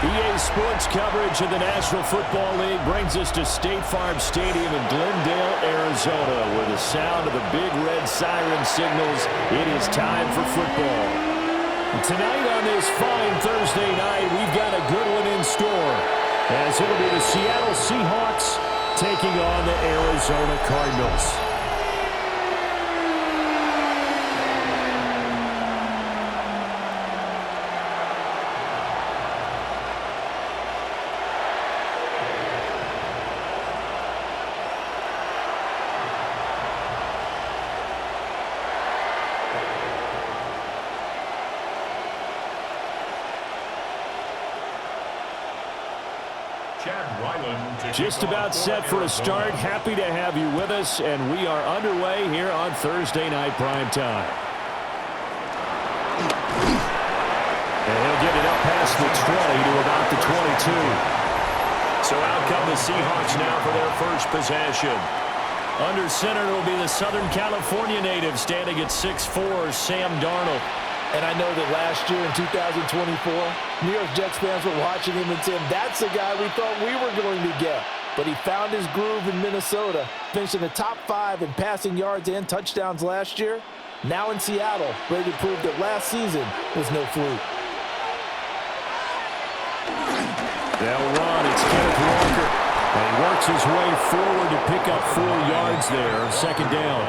EA Sports coverage of the National Football League brings us to State Farm Stadium in Glendale, Arizona, where the sound of the big red siren signals it is time for football. Tonight on this fine Thursday night, we've got a good one in store, as it'll be the Seattle Seahawks taking on the Arizona Cardinals. Just about set for a start. Happy to have you with us, and we are underway here on Thursday night prime time. And he'll get it up past the 20 to about the 22. So out come the Seahawks now for their first possession. Under center will be the Southern California native standing at 6'4", Sam Darnold. And I know that last year in 2024, New York Jets fans were watching him and saying, that's the guy we thought we were going to get. But he found his groove in Minnesota, finishing the top 5 in passing yards and touchdowns last year. Now in Seattle, ready to prove that last season was no fluke. They'll run. It's Kenneth Walker. And he works his way forward to pick up 4 yards there on second down.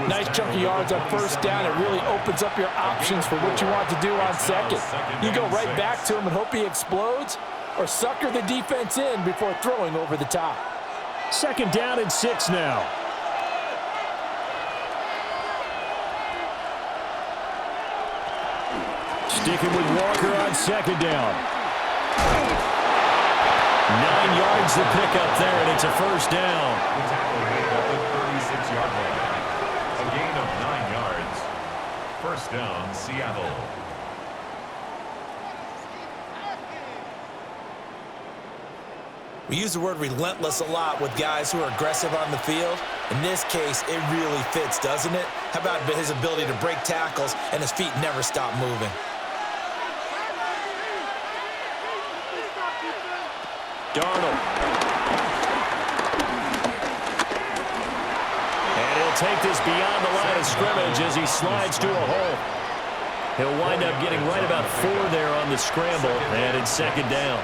Nice chunky yards on first down. It really opens up your options for what you want to do on second. You go right back to him and hope he explodes, or sucker the defense in before throwing over the top. Second down and 6 now. Sticking with Walker on second down. 9 yards to pick up there, and it's a first down. First down, Seattle. We use the word relentless a lot with guys who are aggressive on the field. In this case, it really fits, doesn't it? How about his ability to break tackles and his feet never stop moving? Darnold. Take this beyond the line of scrimmage as he slides to a hole. He'll wind up getting right about 4 there on the scramble, and it's second down.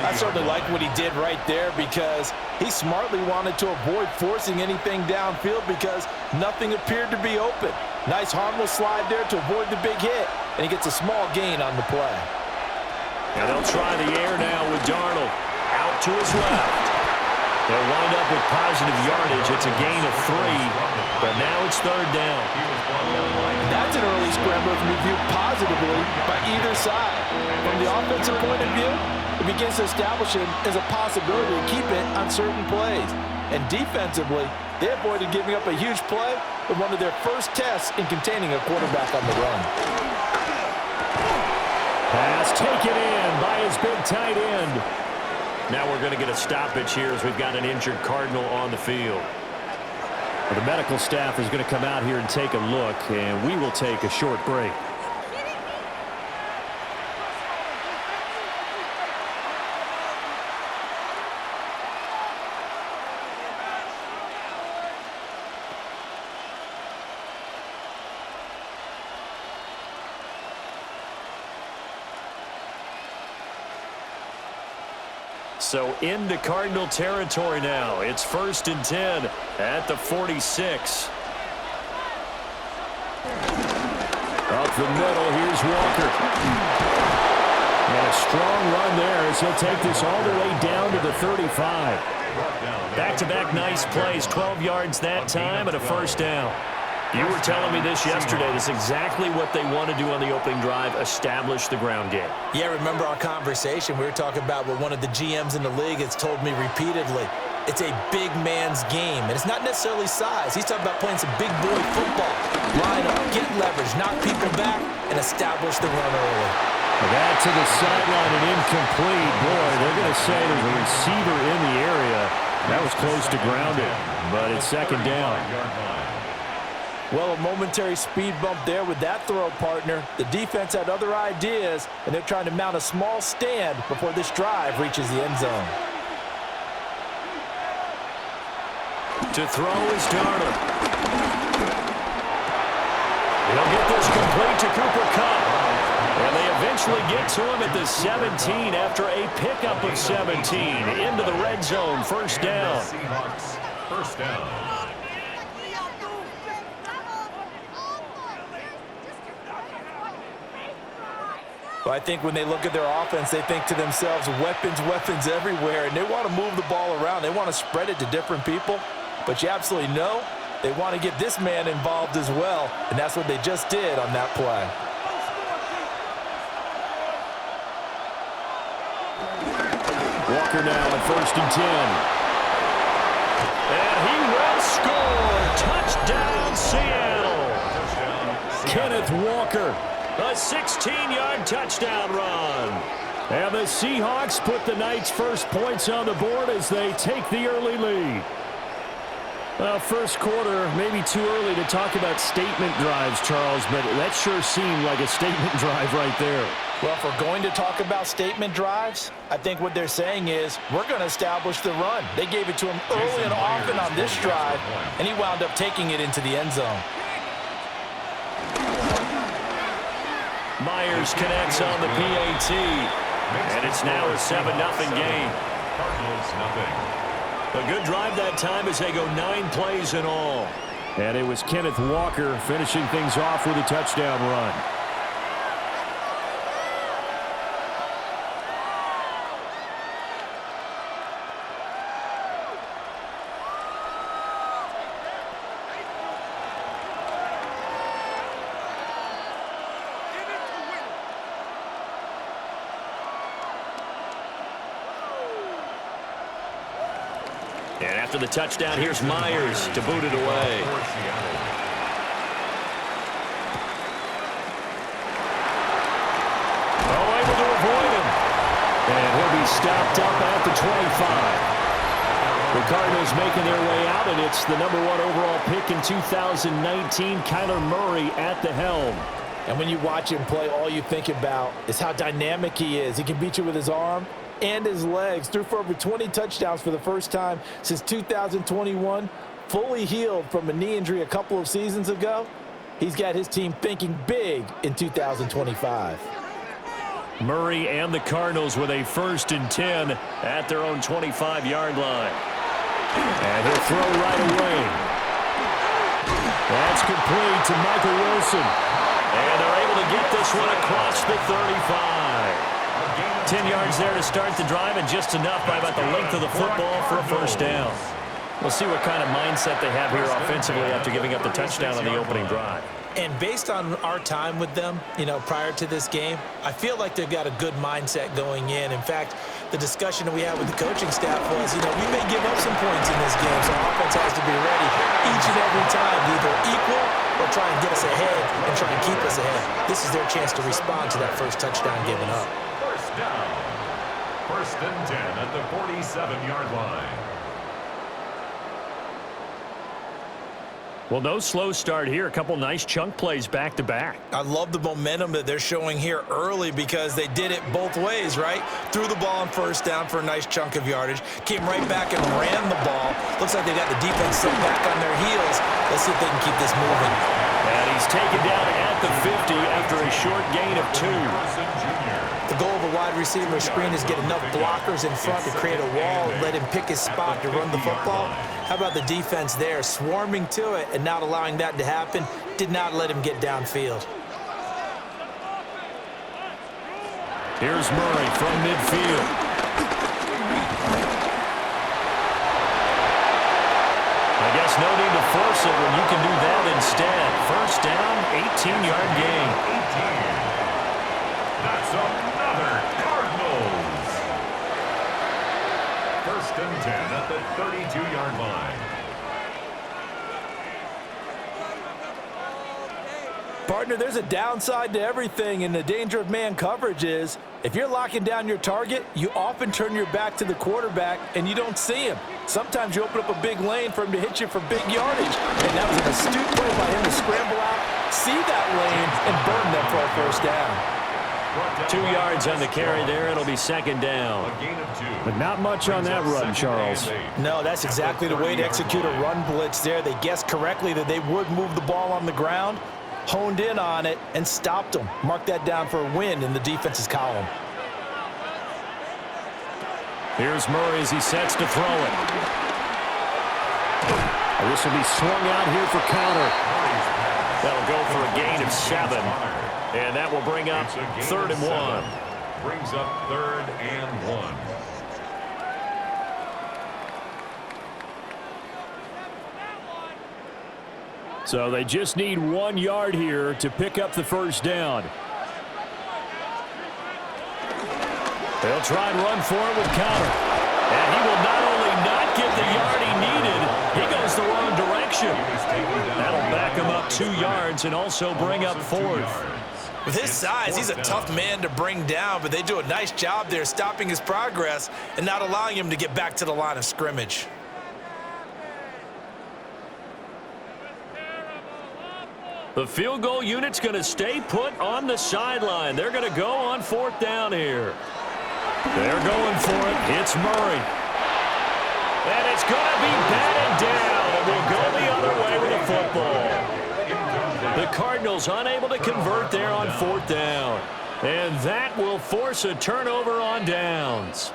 I certainly like what he did right there because he smartly wanted to avoid forcing anything downfield because nothing appeared to be open. Nice harmless slide there to avoid the big hit, and he gets a small gain on the play. And they'll try the air now with Darnold. Out to his left. They'll wind up with positive yardage. It's a gain of 3, but now it's third down. That's an early scramble to be viewed positively by either side. From the offensive point of view, it begins to establish it as a possibility to keep it on certain plays. And defensively, they avoided giving up a huge play with one of their first tests in containing a quarterback on the run. Pass taken in by his big tight end. Now we're going to get a stoppage here as we've got an injured Cardinal on the field. Well, the medical staff is going to come out here and take a look, and we will take a short break. So into Cardinal territory now. It's 1st and 10 at the 46. Up the middle, here's Walker. And a strong run there as he'll take this all the way down to the 35. Back-to-back nice plays, 12 yards that time and a first down. You were telling me this yesterday. This is exactly what they want to do on the opening drive, establish the ground game. Yeah, remember our conversation? We were talking about what one of the GMs in the league has told me repeatedly. It's a big man's game, and it's not necessarily size. He's talking about playing some big boy football. Line up, get leverage, knock people back, and establish the run early. That to the sideline and incomplete. Boy, they're going to say there's a receiver in the area. That was close to grounded, but it's second down. Well, a momentary speed bump there with that throw, partner. The defense had other ideas, and they're trying to mount a small stand before this drive reaches the end zone. To throw is Darnold. He'll get this complete to Cooper Kupp. And they eventually get to him at the 17 after a pickup of 17 into the red zone. First down. Seahawks, first down. Well, I think when they look at their offense, they think to themselves, weapons, weapons everywhere, and they want to move the ball around. They want to spread it to different people, but you absolutely know they want to get this man involved as well, and that's what they just did on that play. Walker now at 1st and 10. And he will score. Touchdown, Seattle. Kenneth Walker. A 16-yard touchdown run. And the Seahawks put the Knights' first points on the board as they take the early lead. First quarter, maybe too early to talk about statement drives, Charles, but that sure seemed like a statement drive right there. Well, if we're going to talk about statement drives, I think what they're saying is we're going to establish the run. They gave it to him early and often on this drive, and he wound up taking it into the end zone. Myers connects on the PAT, and it's now a 7-0 game. Cardinals, nothing. A good drive that time as they go 9 plays in all. And it was Kenneth Walker finishing things off with a touchdown run. And after the touchdown, here's Myers to boot it away. Oh, able to avoid him. And he'll be stopped up at the 25. The Cardinals making their way out, and it's the #1 overall pick in 2019, Kyler Murray at the helm. And when you watch him play, all you think about is how dynamic he is. He can beat you with his arm and his legs. Threw for over 20 touchdowns for the first time since 2021. Fully healed from a knee injury a couple of seasons ago. He's got his team thinking big in 2025. Murray and the Cardinals with a 1st and 10 at their own 25-yard line. And he'll throw right away. That's complete to Michael Wilson. And they're able to get this one across the 35. 10 yards there to start the drive, and just enough by about the length of the football for a first down. We'll see what kind of mindset they have here offensively after giving up the touchdown on the opening drive. And based on our time with them, prior to this game, I feel like they've got a good mindset going in. In fact, the discussion that we had with the coaching staff was, we may give up some points in this game, so our offense has to be ready each and every time to either equal or try and get us ahead and try and keep us ahead. This is their chance to respond to that first touchdown given up. Down. 1st and 10 at the 47-yard line. Well, no slow start here. A couple nice chunk plays back-to-back. I love the momentum that they're showing here early because they did it both ways, right? Threw the ball on 1st down for a nice chunk of yardage. Came right back and ran the ball. Looks like they got the defense set back on their heels. Let's see if they can keep this moving. And he's taken down at the 50 after a short gain of 2. The goal of a wide receiver screen is get enough blockers in front to create a wall and let him pick his spot to run the football. How about the defense there, swarming to it and not allowing that to happen? Did not let him get downfield. Here's Murray from midfield. I guess no need to force it when you can do that instead. First down, 18-yard gain. That's another Cardinals. 1st and 10 at the 32-yard line. Partner, there's a downside to everything, and the danger of man coverage is If you're locking down your target, you often turn your back to the quarterback and you don't see him. Sometimes you open up a big lane for him to hit you for big yardage. And that was an astute play by him to scramble out, see that lane, and burn them for a first down. 2 yards on the carry there. It'll be second down. But not much on that run, Charles. No, that's exactly the way to execute a run blitz there. They guessed correctly that they would move the ball on the ground, honed in on it, and stopped them. Mark that down for a win in the defense's column. Here's Murray as he sets to throw it. This will be swung out here for counter. That'll go for a gain of 7. And that will bring up 3rd and 1. Brings up 3rd and 1. So they just need 1 yard here to pick up the first down. They'll try and run for it with counter. And he will not only not get the yard he needed, he goes the wrong direction. That'll back him up 2 yards and also bring up 4th. With his size, he's a tough man to bring down, but they do a nice job there stopping his progress and not allowing him to get back to the line of scrimmage. The field goal unit's going to stay put on the sideline. They're going to go on 4th down here. They're going for it. It's Murray. And it's going to be batted down, and we'll go the other way with the football. The Cardinals unable to convert there on 4th down. And that will force a turnover on downs.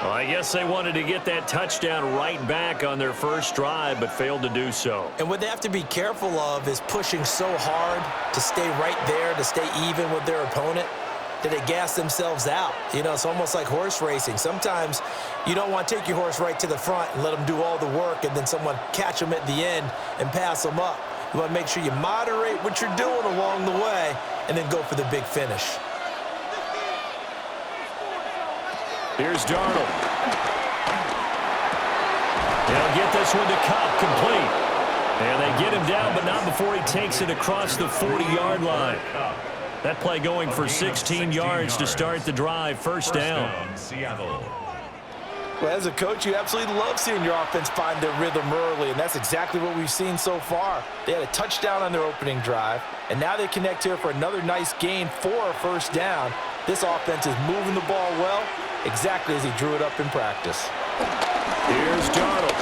Well, I guess they wanted to get that touchdown right back on their first drive, but failed to do so. And what they have to be careful of is pushing so hard to stay right there, to stay even with their opponent, that they gas themselves out. You know, it's almost like horse racing. Sometimes you don't want to take your horse right to the front and let them do all the work and then someone catch them at the end and pass them up. You want to make sure you moderate what you're doing along the way and then go for the big finish. Here's Darnold. They'll get this one to Cup, complete. And they get him down, but not before he takes it across the 40-yard line. That play going for 16 yards to start the drive. First down. Seattle. Well, as a coach, you absolutely love seeing your offense find their rhythm early, and that's exactly what we've seen so far. They had a touchdown on their opening drive, and now they connect here for another nice gain for a first down. This offense is moving the ball well, exactly as he drew it up in practice. Here's Darnold.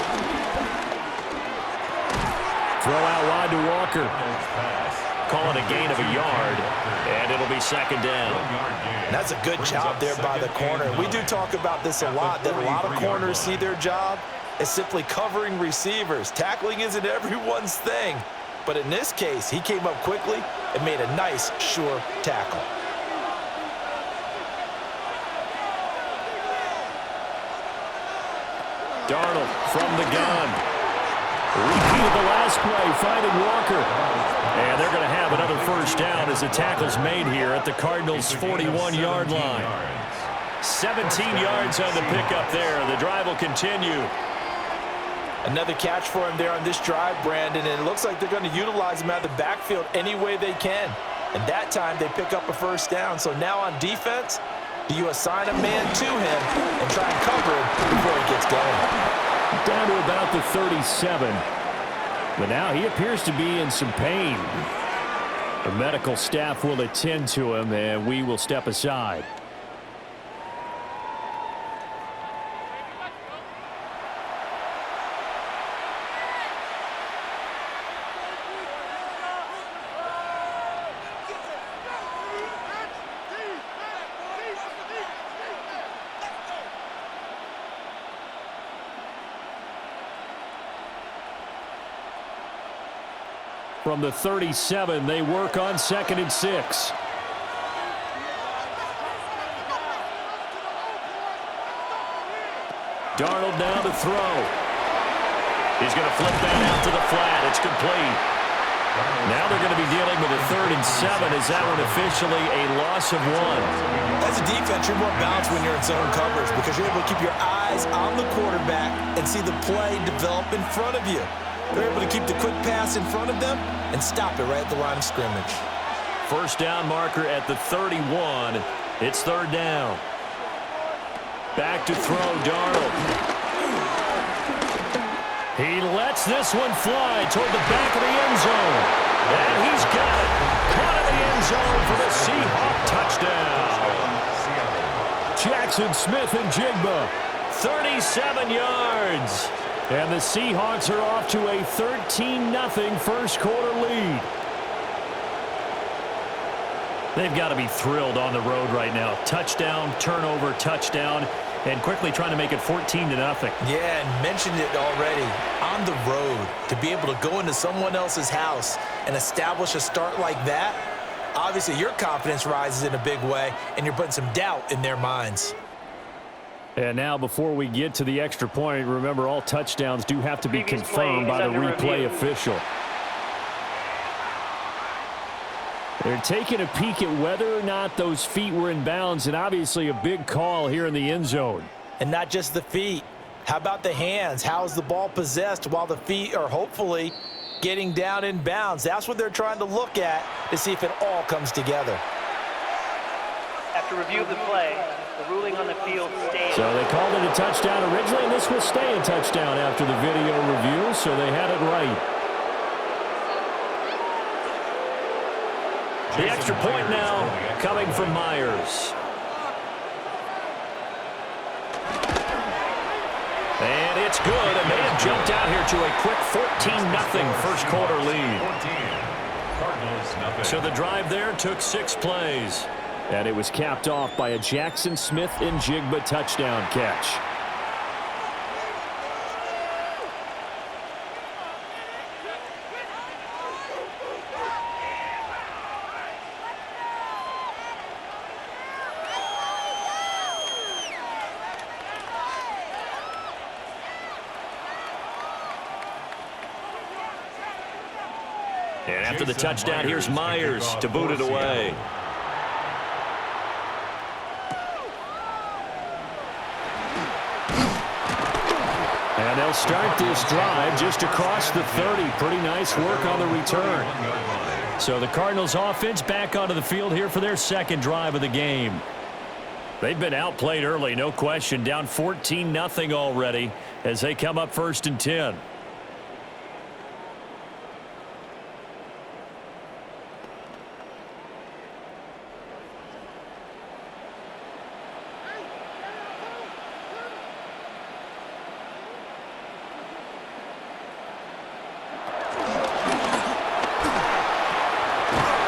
Throw out wide to Walker. Call it a gain of a yard, and it'll be second down. And that's a good job there by the corner. We do talk about this a lot, that a lot of corners see their job as simply covering receivers. Tackling isn't everyone's thing, but in this case, he came up quickly and made a nice, sure tackle. Darnold from the gun. Repeated the last play, finding Walker. And they're going to have another first down as the tackle's made here at the Cardinals' 41-yard line. 17 yards on the pickup there. The drive will continue. Another catch for him there on this drive, Brandon, and it looks like they're going to utilize him out of the backfield any way they can. And that time they pick up a first down. So now on defense, do you assign a man to him and try and cover him before he gets going? Down to about the 37. But now he appears to be in some pain. The medical staff will attend to him, and we will step aside. From the 37, they work on 2nd and 6. Darnold now to throw. He's going to flip that out to the flat. It's complete. Now they're going to be dealing with a 3rd and 7. Is that one officially a loss of 1? As a defense, you're more balanced when you're in zone coverage because you're able to keep your eyes on the quarterback and see the play develop in front of you. They're able to keep the quick pass in front of them and stop it right at the line of scrimmage. First down marker at the 31. It's third down. Back to throw, Darnold. He lets this one fly toward the back of the end zone. And he's got it. Caught in the end zone for the Seahawks touchdown. Jackson Smith and Jigba, 37 yards. And the Seahawks are off to a 13-0 first quarter lead. They've got to be thrilled on the road right now. Touchdown, turnover, touchdown, and quickly trying to make it 14-0. Yeah, and mentioned it already. On the road, to be able to go into someone else's house and establish a start like that, obviously your confidence rises in a big way, and you're putting some doubt in their minds. And now before we get to the extra point, remember all touchdowns do have to be confirmed by the replay official. They're taking a peek at whether or not those feet were in bounds, and obviously a big call here in the end zone. And not just the feet. How about the hands? How is the ball possessed while the feet are hopefully getting down in bounds? That's what they're trying to look at to see if it all comes together. After review of the play, the ruling on the field stands. So they called it a touchdown originally, and this will stay a touchdown after the video review, so they had it right. The extra point now coming from Myers. And it's good, and they have jumped out here to a quick 14-0 first quarter lead. So the drive there took 6 plays. And it was capped off by a Jackson Smith and Jigba touchdown catch. And after the touchdown, here's Myers to boot it away. And they'll start this drive just across the 30. Pretty nice work on the return. So the Cardinals offense back onto the field here for their second drive of the game. They've been outplayed early, no question. Down 14-0 already as they come up 1st and 10.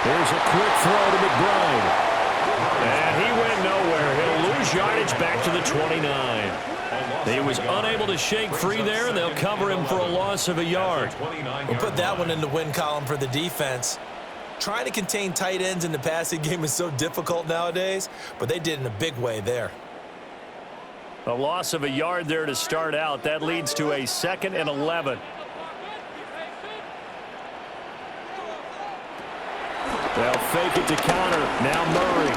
Here's a quick throw to McBride. And he went nowhere. He'll lose yardage back to the 29. He was unable to shake free there, and they'll cover him for a loss of a yard. We'll put that one in the win column for the defense. Trying to contain tight ends in the passing game is so difficult nowadays, but they did in a big way there. A loss of a yard there to start out. That leads to a 2nd and 11. They'll fake it to counter. Now Murray.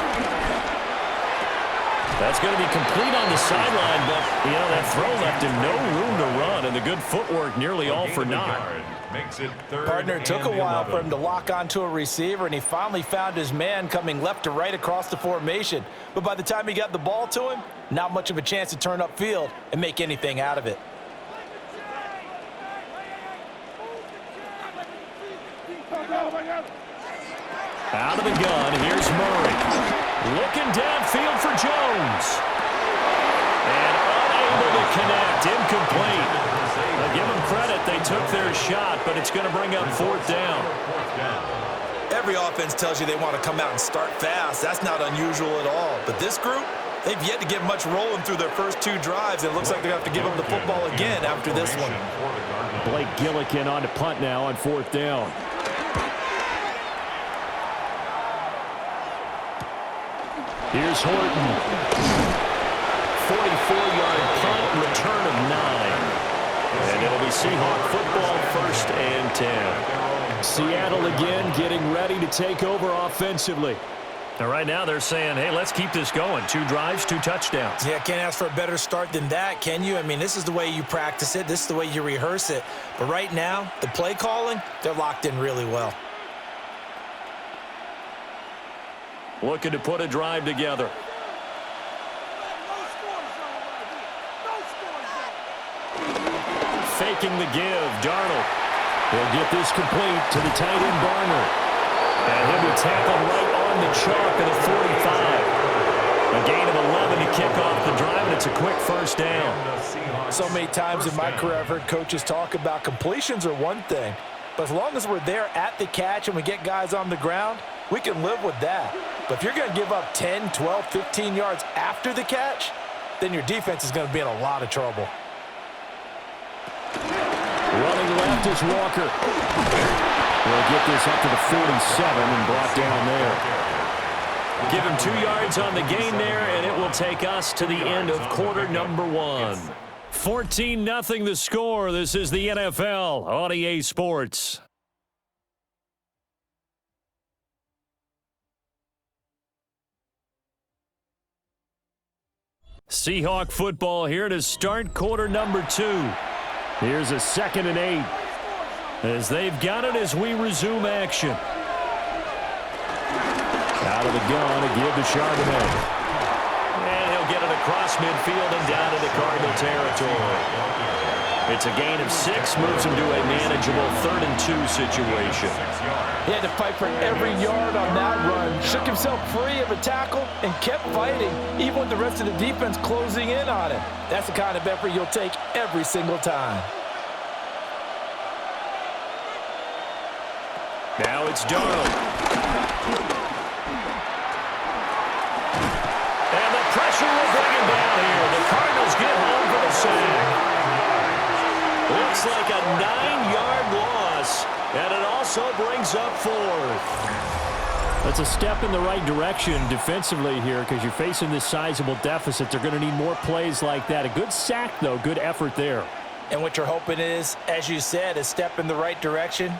That's going to be complete on the sideline, but, you know, that throw left him no room to run, and the good footwork nearly all for naught. Partner, it took a while for him to lock onto a receiver, and he finally found his man coming left to right across the formation. But by the time he got the ball to him, not much of a chance to turn upfield and make anything out of it. Out of the gun, here's Murray. Looking downfield for Jones. And unable to connect, incomplete. Now give them credit, they took their shot, but it's going to bring up 4th down. Every offense tells you they want to come out and start fast. That's not unusual at all. But this group, they've yet to get much rolling through their first 2 drives. It looks like they have to give them the football again after this one. Blake Gillikin on to punt now on 4th down. Here's Horton. 44-yard punt, return of 9. And it'll be Seahawk football, 1st and 10. Seattle again getting ready to take over offensively. Now right now they're saying, hey, let's keep this going. 2 drives, 2 touchdowns. Yeah, can't ask for a better start than that, can you? I mean, this is the way you practice it. This is the way you rehearse it. But right now, the play calling, they're locked in really well. looking to put a drive together. Faking the give, Darnold. He'll get this complete to the tight end Barner. And he'll be tackled right on the chalk of the 45. A gain of 11 to kick off the drive, and it's a quick first down. So many times in my career I've heard coaches talk about completions are one thing, but as long as we're there at the catch and we get guys on the ground, we can live with that. But if you're going to give up 10, 12, 15 yards after the catch, then your defense is going to be in a lot of trouble. Running left is Walker. We'll get this up to the 47 and brought down there. Give him 2 yards on the gain there, and it will take us to the end of quarter number 1. 14-0 the score. This is the NFL on EA Sports. Seahawk football here to start quarter number 2. Here's a 2nd and 8 as they've got it as we resume action. Out of the gun to give to Chardonnay. And he'll get it across midfield and down into Cardinal territory. It's a gain of 6, moves him to a manageable 3rd and 2 situation. He had to fight for every yard on that run, shook himself free of a tackle, and kept fighting, even with the rest of the defense closing in on him. That's the kind of effort you'll take every single time. Now it's Darnold. And the pressure will bring him down here. The Cardinals get home for the sack. Looks like a 9-yard loss, and it also brings up 4th. That's a step in the right direction defensively here because you're facing this sizable deficit. They're going to need more plays like that. A good sack, though. Good effort there. And what you're hoping is, as you said, a step in the right direction,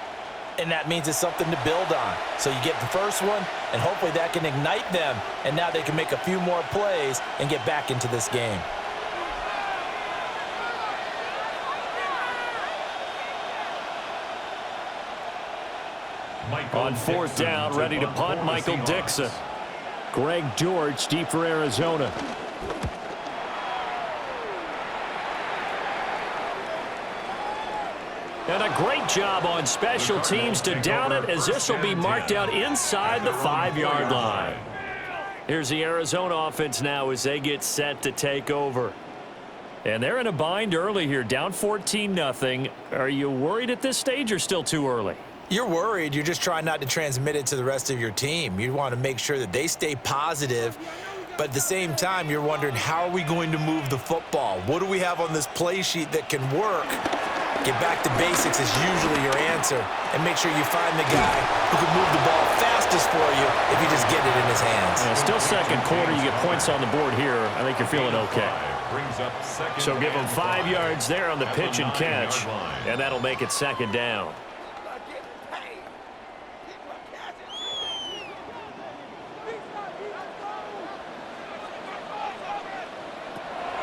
and that means it's something to build on. So you get the first one, and hopefully that can ignite them, and now they can make a few more plays and get back into this game. On 4th down, ready to punt, Michael Dixon. Greg George deep for Arizona. And a great job on special teams to down it, as this will be marked out inside the 5-yard line. Here's the Arizona offense now as they get set to take over. And they're in a bind early here, down 14-0. Are you worried at this stage or still too early? You're worried. You're just trying not to transmit it to the rest of your team. You want to make sure that they stay positive, but at the same time, you're wondering, how are we going to move the football? What do we have on this play sheet that can work? Get back to basics is usually your answer, and make sure you find the guy who can move the ball fastest for you if you just get it in his hands. Yeah, still second quarter. You get points on the board here. I think you're feeling okay. So give him 5 yards there on the pitch and catch, and that'll make it 2nd down.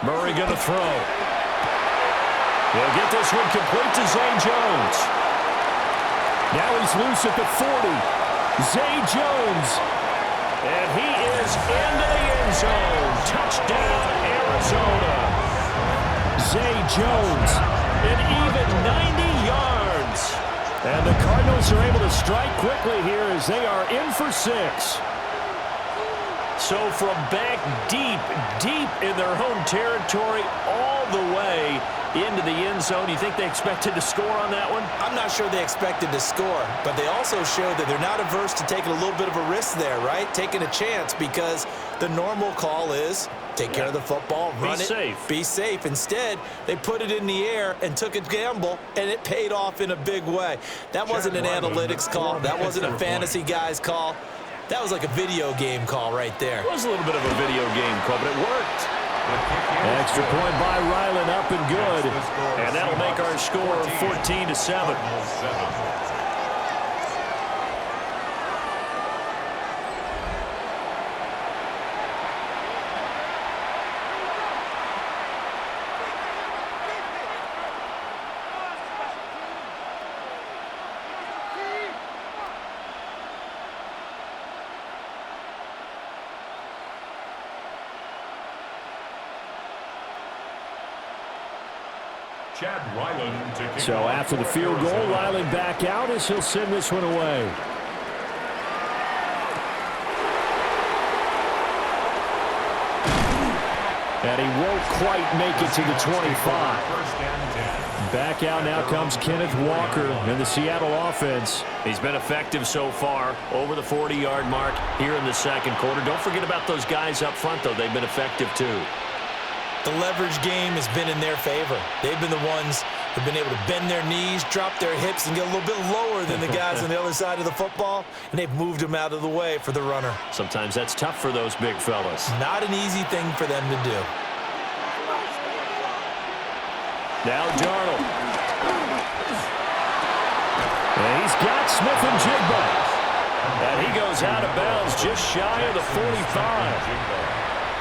Murray going to throw. He'll get this one complete to Zay Jones. Now he's loose at the 40. Zay Jones. And he is into the end zone. Touchdown, Arizona. Zay Jones. An even 90 yards. And the Cardinals are able to strike quickly here as they are in for 6. So from back deep in their home territory all the way into the end zone, you think they expected to score on that one? I'm not sure they expected to score, but they also showed that they're not averse to taking a little bit of a risk there, right? Taking a chance, because the normal call is take care of the football, run it, be safe. Instead, they put it in the air and took a gamble, and it paid off in a big way. That wasn't an analytics call. That wasn't a fantasy guy's call. That was like a video game call right there. It was a little bit of a video game call, but it worked. Extra point by Ryland, up and good. And that'll make our score 14-7. Chad Ryland to kick So off after the for field goal, Arizona. Ryland back out as he'll send this one away. And he won't quite make it to the 25. First and 10. Back out now comes Kenneth Walker in the Seattle offense. He's been effective so far, over the 40-yard mark here in the second quarter. Don't forget about those guys up front, though. They've been effective, too. The leverage game has been in their favor. They've been the ones who've been able to bend their knees, drop their hips, and get a little bit lower than the guys on the other side of the football, and they've moved them out of the way for the runner. Sometimes that's tough for those big fellas. Not an easy thing for them to do. Now Darnold. And he's got Smith and Jigba. And he goes out of bounds just shy of the 45.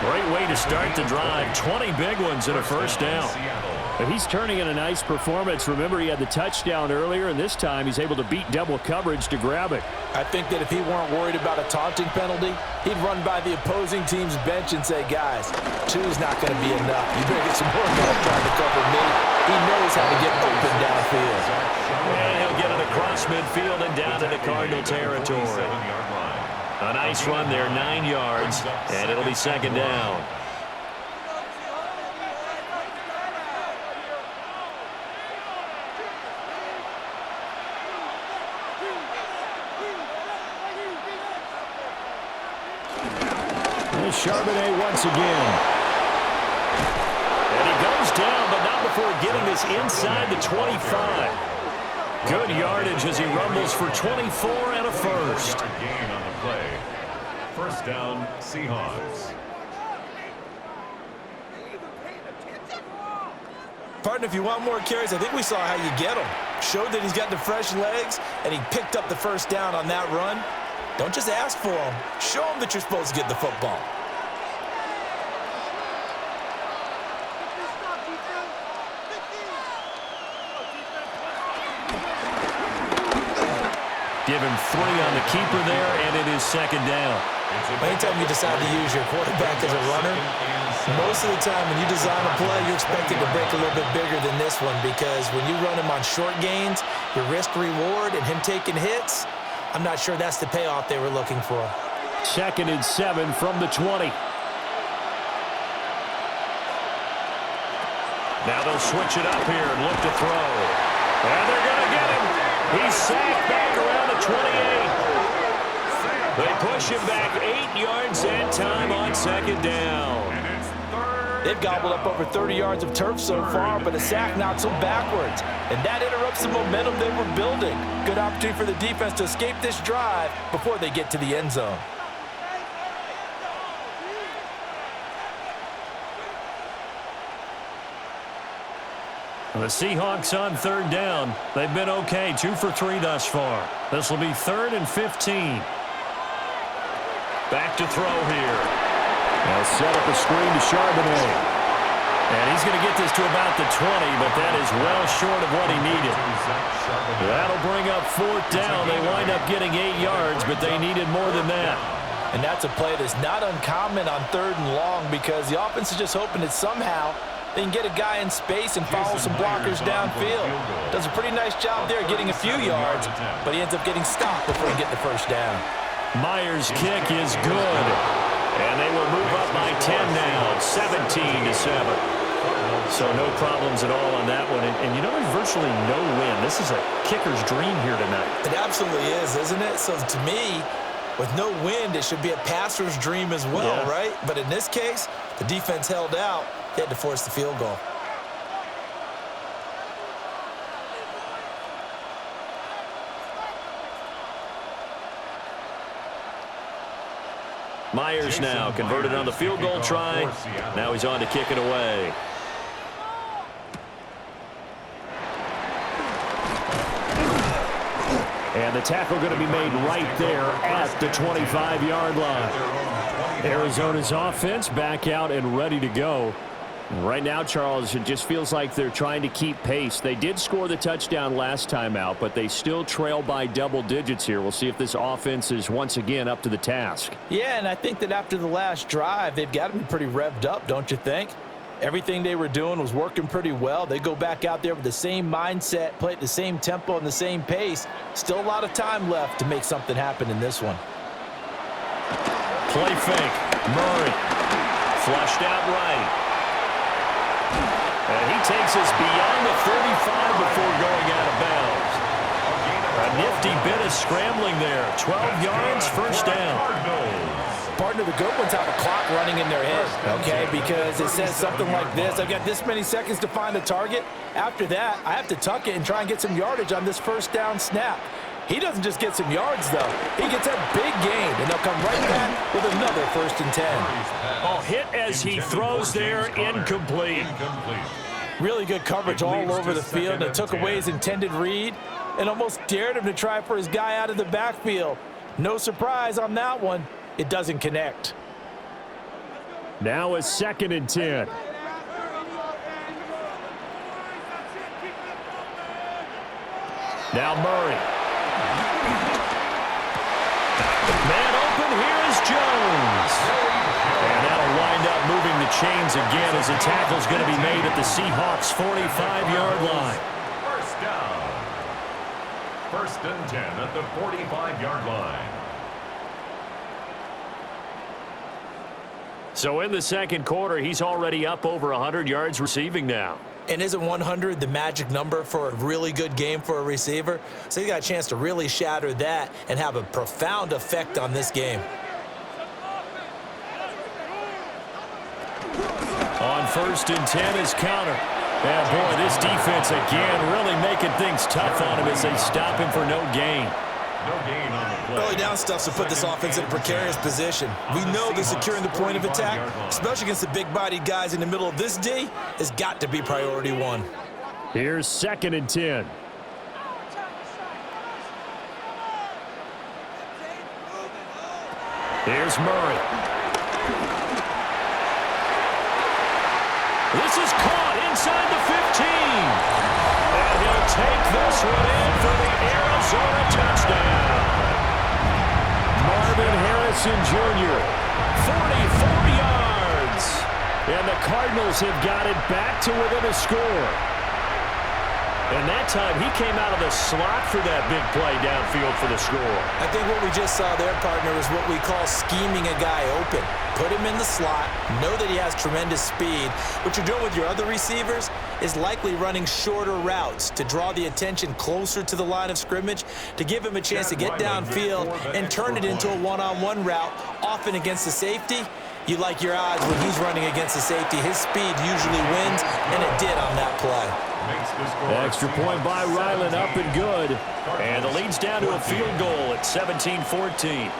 Great way to start the drive. 20 big ones and a first down. And he's turning in a nice performance. Remember, he had the touchdown earlier, and this time he's able to beat double coverage to grab it. I think that if he weren't worried about a taunting penalty, he'd run by the opposing team's bench and say, guys, 2's not going to be enough. You better get some more guys trying to cover me. He knows how to get open downfield. And he'll get it across midfield and down into Cardinal territory. A nice run there, 9 yards, and it'll be second down. Here's Charbonnet once again. And he goes down, but not before getting this inside the 25. Good yardage as he rumbles for 24 and a first. Gain on the play. First down, Seahawks. Partner, if you want more carries, I think we saw how you get him. Showed that he's got the fresh legs, and he picked up the first down on that run. Don't just ask for him. Show him that you're supposed to get the football. Give him 3 on the keeper there, and it is second down. Anytime you decide to use your quarterback as a runner, most of the time when you design a play, you're expected to break a little bit bigger than this one, because when you run him on short gains, your risk-reward and him taking hits, I'm not sure that's the payoff they were looking for. 2nd and 7 from the 20. Now they'll switch it up here and look to throw. And they're going to get him. He's sacked back around the 28. They push him back 8 yards and time on second down. They've gobbled up over 30 yards of turf so far, but a sack knocks them backwards. And that interrupts the momentum they were building. Good opportunity for the defense to escape this drive before they get to the end zone. The Seahawks on third down. They've been okay, 2 for 3 thus far. This will be 3rd and 15. Back to throw here. They'll set up a screen to Charbonnet. And he's going to get this to about the 20, but that is well short of what he needed. That'll bring up 4th down. They wind up getting 8 yards, but they needed more than that. And that's a play that's not uncommon on 3rd and long, because the offense is just hoping that somehow they can get a guy in space and follow some blockers downfield. Does a pretty nice job there getting a few yards, but he ends up getting stopped before he gets the first down. Myers' kick is good. And they will move up by 10 now, 17-7. So no problems at all on that one. And you know, there's virtually no win. This is a kicker's dream here tonight. It absolutely is, isn't it? So to me, with no wind, it should be a passer's dream as well, right? But in this case, the defense held out. They had to force the field goal. Myers now converted on the field goal try. Now he's on to kick it away. And the tackle going to be made right there at the 25-yard line. Arizona's offense back out and ready to go. And right now, Charles, it just feels like they're trying to keep pace. They did score the touchdown last time out, but they still trail by double digits here. We'll see if this offense is once again up to the task. Yeah, and I think that after the last drive, they've got to be pretty revved up, don't you think? Everything they were doing was working pretty well. They go back out there with the same mindset, play at the same tempo and the same pace. Still a lot of time left to make something happen in this one. Play fake. Murray. Flushed out right. And he takes us beyond the 35 before going out of bounds. A nifty bit of scrambling there. 12 yards, first down. Partner, the good ones have a clock running in their head, okay, because it says something like this: I've got this many seconds to find the target. After that, I have to tuck it and try and get some yardage on this first down snap. He doesn't just get some yards, though. He gets a big gain, and they'll come right back with another 1st and 10. Oh, hit as he throws there, incomplete. Really good coverage all over the field. They took away his intended read and almost dared him to try for his guy out of the backfield. No surprise on that one. It doesn't connect. Now a 2nd and 10. Now Murray. Man open, here is Jones. And that'll wind up moving the chains again as a tackle's going to be made at the Seahawks' 45-yard line. First down. 1st and 10 at the 45-yard line. So in the 2nd quarter, he's already up over 100 yards receiving now. And isn't 100 the magic number for a really good game for a receiver? So he got a chance to really shatter that and have a profound effect on this game. On 1st and 10 is counter. And boy, this defense again really making things tough on him as they stop him for no gain. No gain on the play. Early down stuff to put this offense in a precarious position. We know that securing the point of attack, especially against the big-bodied guys in the middle of this D, has got to be priority 1. Here's 2nd and 10. Here's Murray. This is caught inside the 15. And he'll take this one in for the Arizona touchdown. Marvin Harrison Jr., 44 yards. And the Cardinals have got it back to within a score. And that time, he came out of the slot for that big play downfield for the score. I think what we just saw there, partner, is what we call scheming a guy open. Put him in the slot, know that he has tremendous speed. What you're doing with your other receivers is likely running shorter routes to draw the attention closer to the line of scrimmage, to give him a chance to get downfield and turn it into a one-on-one route, often against the safety. You like your odds when he's running against the safety. His speed usually wins, and it did on that play. Extra point by Ryland, up and good. And the lead's down to a field goal at 17-14.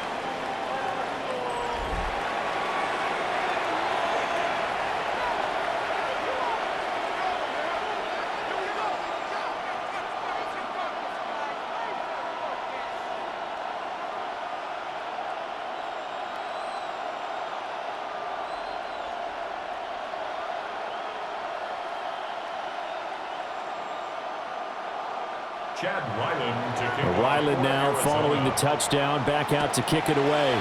Ryland now following the touchdown, back out to kick it away.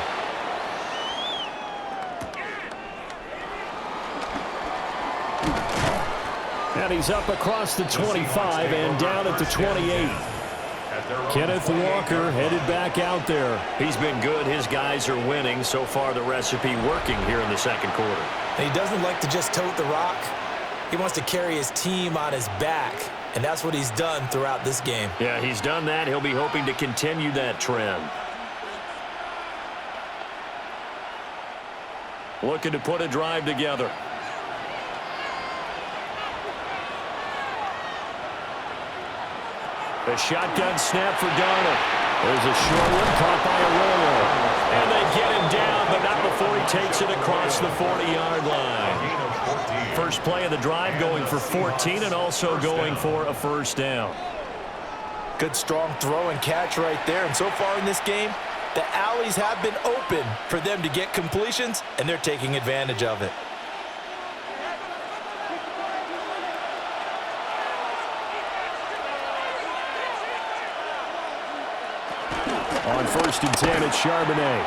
And he's up across the 25 and down at the 28. Kenneth Walker headed back out there. He's been good. His guys are winning. So far, the recipe working here in the 2nd quarter. And he doesn't like to just tote the rock. He wants to carry his team on his back. And that's what he's done throughout this game. Yeah, he's done that. He'll be hoping to continue that trend. Looking to put a drive together. A shotgun snap for Darnold. There's a short one caught by a roller. And they get him down, but not before he takes it across the 40-yard line. First play of the drive, going for 14 and also going for a first down. Good strong throw and catch right there. And so far in this game, the alleys have been open for them to get completions, and they're taking advantage of it. On 1st and 10, it's Charbonnet.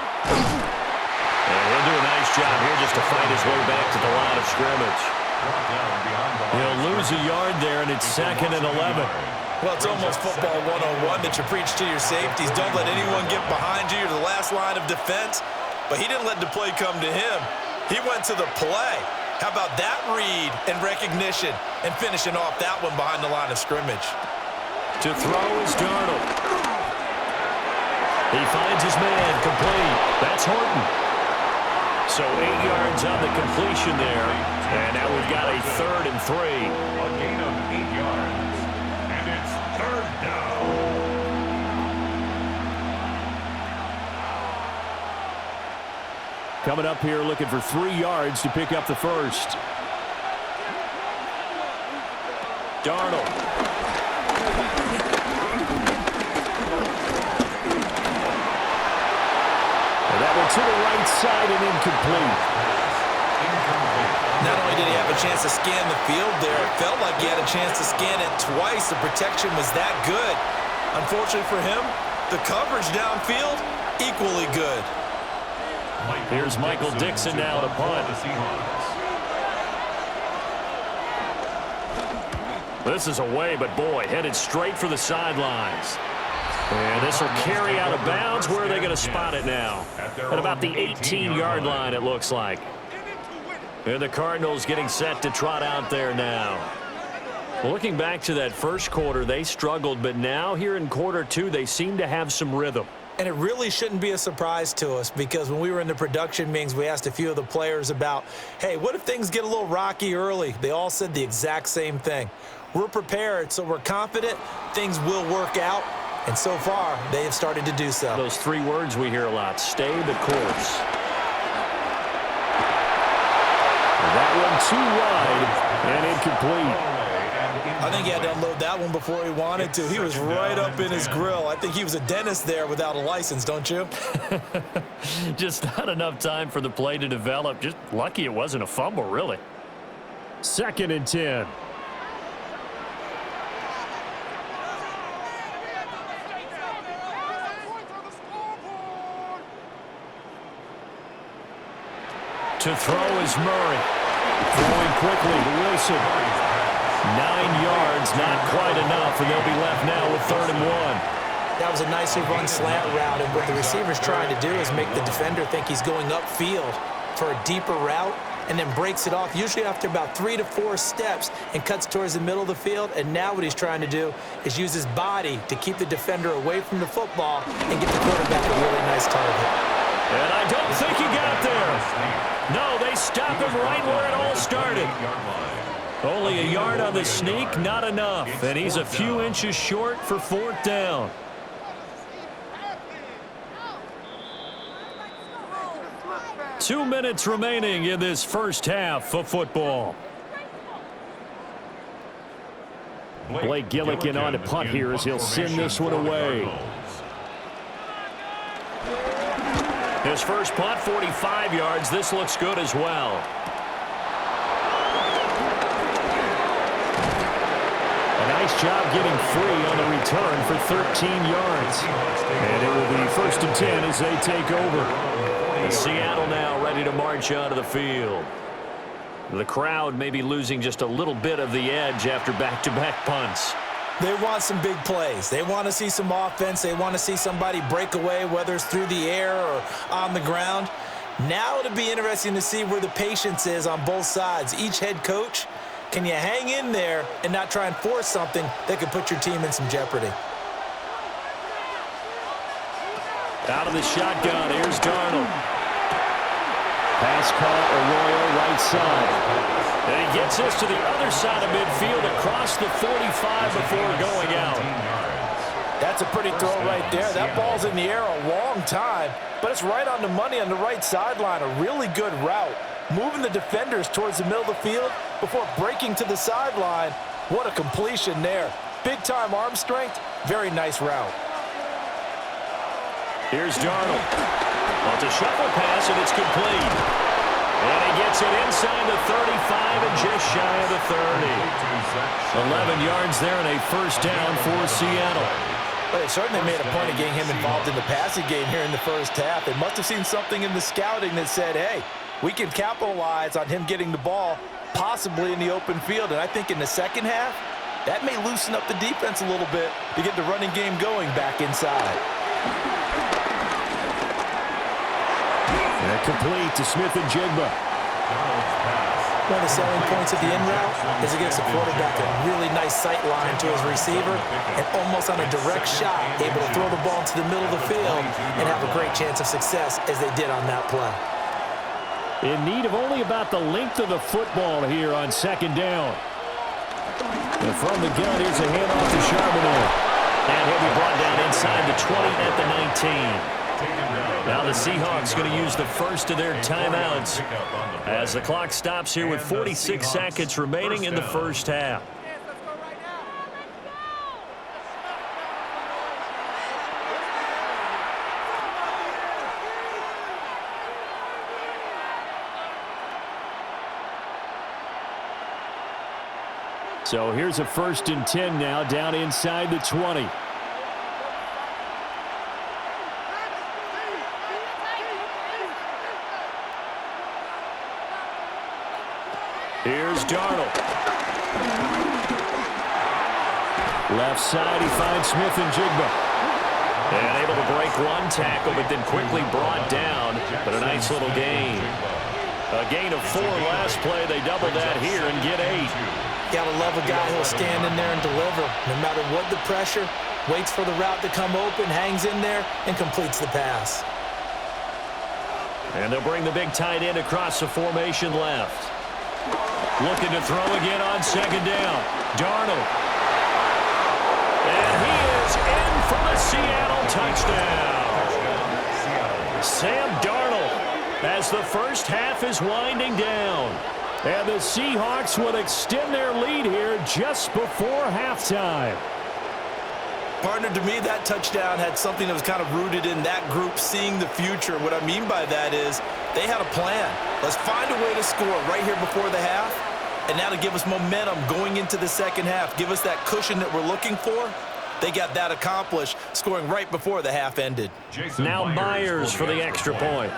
And he'll do a nice job here just to fight his way back to the line of scrimmage. He'll lose a yard there, and it's 2nd and 11. Well, it's almost football 101 that you preach to your safeties. Don't let anyone get behind you. You're the last line of defense. But he didn't let the play come to him. He went to the play. How about that read and recognition and finishing off that one behind the line of scrimmage? To throw is Darnold. He finds his man complete. That's Horton. So 8 yards on the completion there. And now we've got a 3rd and 3. A gain of 8 yards. And it's 3rd down. Coming up here looking for 3 yards to pick up the first. Darnold. And that one to the right side and incomplete. Not only did he have a chance to scan the field there, it felt like he had a chance to scan it twice. The protection was that good. Unfortunately for him, the coverage downfield, equally good. Here's Michael Dixon now to punt. This is away, but boy, headed straight for the sidelines. And this will carry out of bounds. Where are they going to spot it now? At about the 18-yard line, it looks like. And the Cardinals getting set to trot out there now. Well, looking back to that first quarter, they struggled, but now here in quarter 2, they seem to have some rhythm. And it really shouldn't be a surprise to us, because when we were in the production meetings, we asked a few of the players about, hey, what if things get a little rocky early? They all said the exact same thing. We're prepared, so we're confident things will work out. And so far, they have started to do so. Those 3 words we hear a lot: stay the course. That one too wide and incomplete. I think he had to unload that one before he wanted to. He was right up in his grill. I think he was a dentist there without a license, don't you? Just not enough time for the play to develop. Just lucky it wasn't a fumble, really. 2nd and 10. To throw is Murray. Throwing quickly to Wilson. 9 yards, not quite enough, and they'll be left now with 3rd and 1. That was a nicely run slant route, and what the receiver's trying to do is make the defender think he's going upfield for a deeper route, and then breaks it off, usually after about 3 to 4 steps, and cuts towards the middle of the field. And now what he's trying to do is use his body to keep the defender away from the football and get the quarterback a really nice target. And I don't think he got there. No, they stop him right where it all started. Only a yard on the sneak, not enough. And he's a few inches short for 4th down. Two minutes remaining in this first half of football. Blake Gillikin on to punt here as he'll send this one away. His first punt, 45 yards. This looks good as well. A nice job getting free on the return for 13 yards. And it will be 1st and 10 as they take over. And Seattle now ready to march onto the field. The crowd may be losing just a little bit of the edge after back-to-back punts. They want some big plays. They want to see some offense. They want to see somebody break away, whether it's through the air or on the ground. Now it'll be interesting to see where the patience is on both sides. Each head coach, can you hang in there and not try and force something that could put your team in some jeopardy? Out of the shotgun, here's Darnold. Pass caught, Arroyo right side. And he gets this to the other side of midfield across the 45 before going out. That's a pretty throw right there. That ball's in the air a long time, but it's right on the money on the right sideline. A really good route. Moving the defenders towards the middle of the field before breaking to the sideline. What a completion there. Big-time arm strength. Very nice route. Here's Darnold. Well, it's a shuffle pass, and it's complete. And he gets it inside the 35 and just shy of the 30. 11 yards there and a first down for Seattle. But they certainly made a point of getting him involved in the passing game here in the first half. They must have seen something in the scouting that said, hey, we can capitalize on him getting the ball possibly in the open field. And I think in the second half, that may loosen up the defense a little bit to get the running game going back inside. And complete to Smith and Jigba. One of the selling points of the in route is it gives the quarterback a really nice sight line to his receiver and almost on a direct shot, able to throw the ball into the middle of the field and have a great chance of success as they did on that play. In need of only about the length of the football here on second down. And from the gun, here's a handoff to Charbonnet. And he'll be brought down inside the 20 at the 19. Now the Seahawks going to use the first of their timeouts as the clock stops here with 46 seconds remaining in the first half. So here's a 1st and 10 now down inside the 20. Here's Darnold. Left side, he finds Smith and Jigba. And able to break one tackle, but then quickly brought down. But a nice little gain. A gain of 4 last play. They double that here and get 8. Gotta love a guy who'll stand in there and deliver. No matter what the pressure, waits for the route to come open, hangs in there, and completes the pass. And they'll bring the big tight end across the formation left. Looking to throw again on second down. Darnold. And he is in for the Seattle touchdown. Sam Darnold as the first half is winding down. And the Seahawks would extend their lead here just before halftime. Partner, to me, that touchdown had something that was kind of rooted in that group seeing the future. What I mean by that is they had a plan. Let's find a way to score right here before the half, and now to give us momentum going into the second half, give us that cushion that we're looking for. They got that accomplished, scoring right before the half ended. Now Myers for the extra point.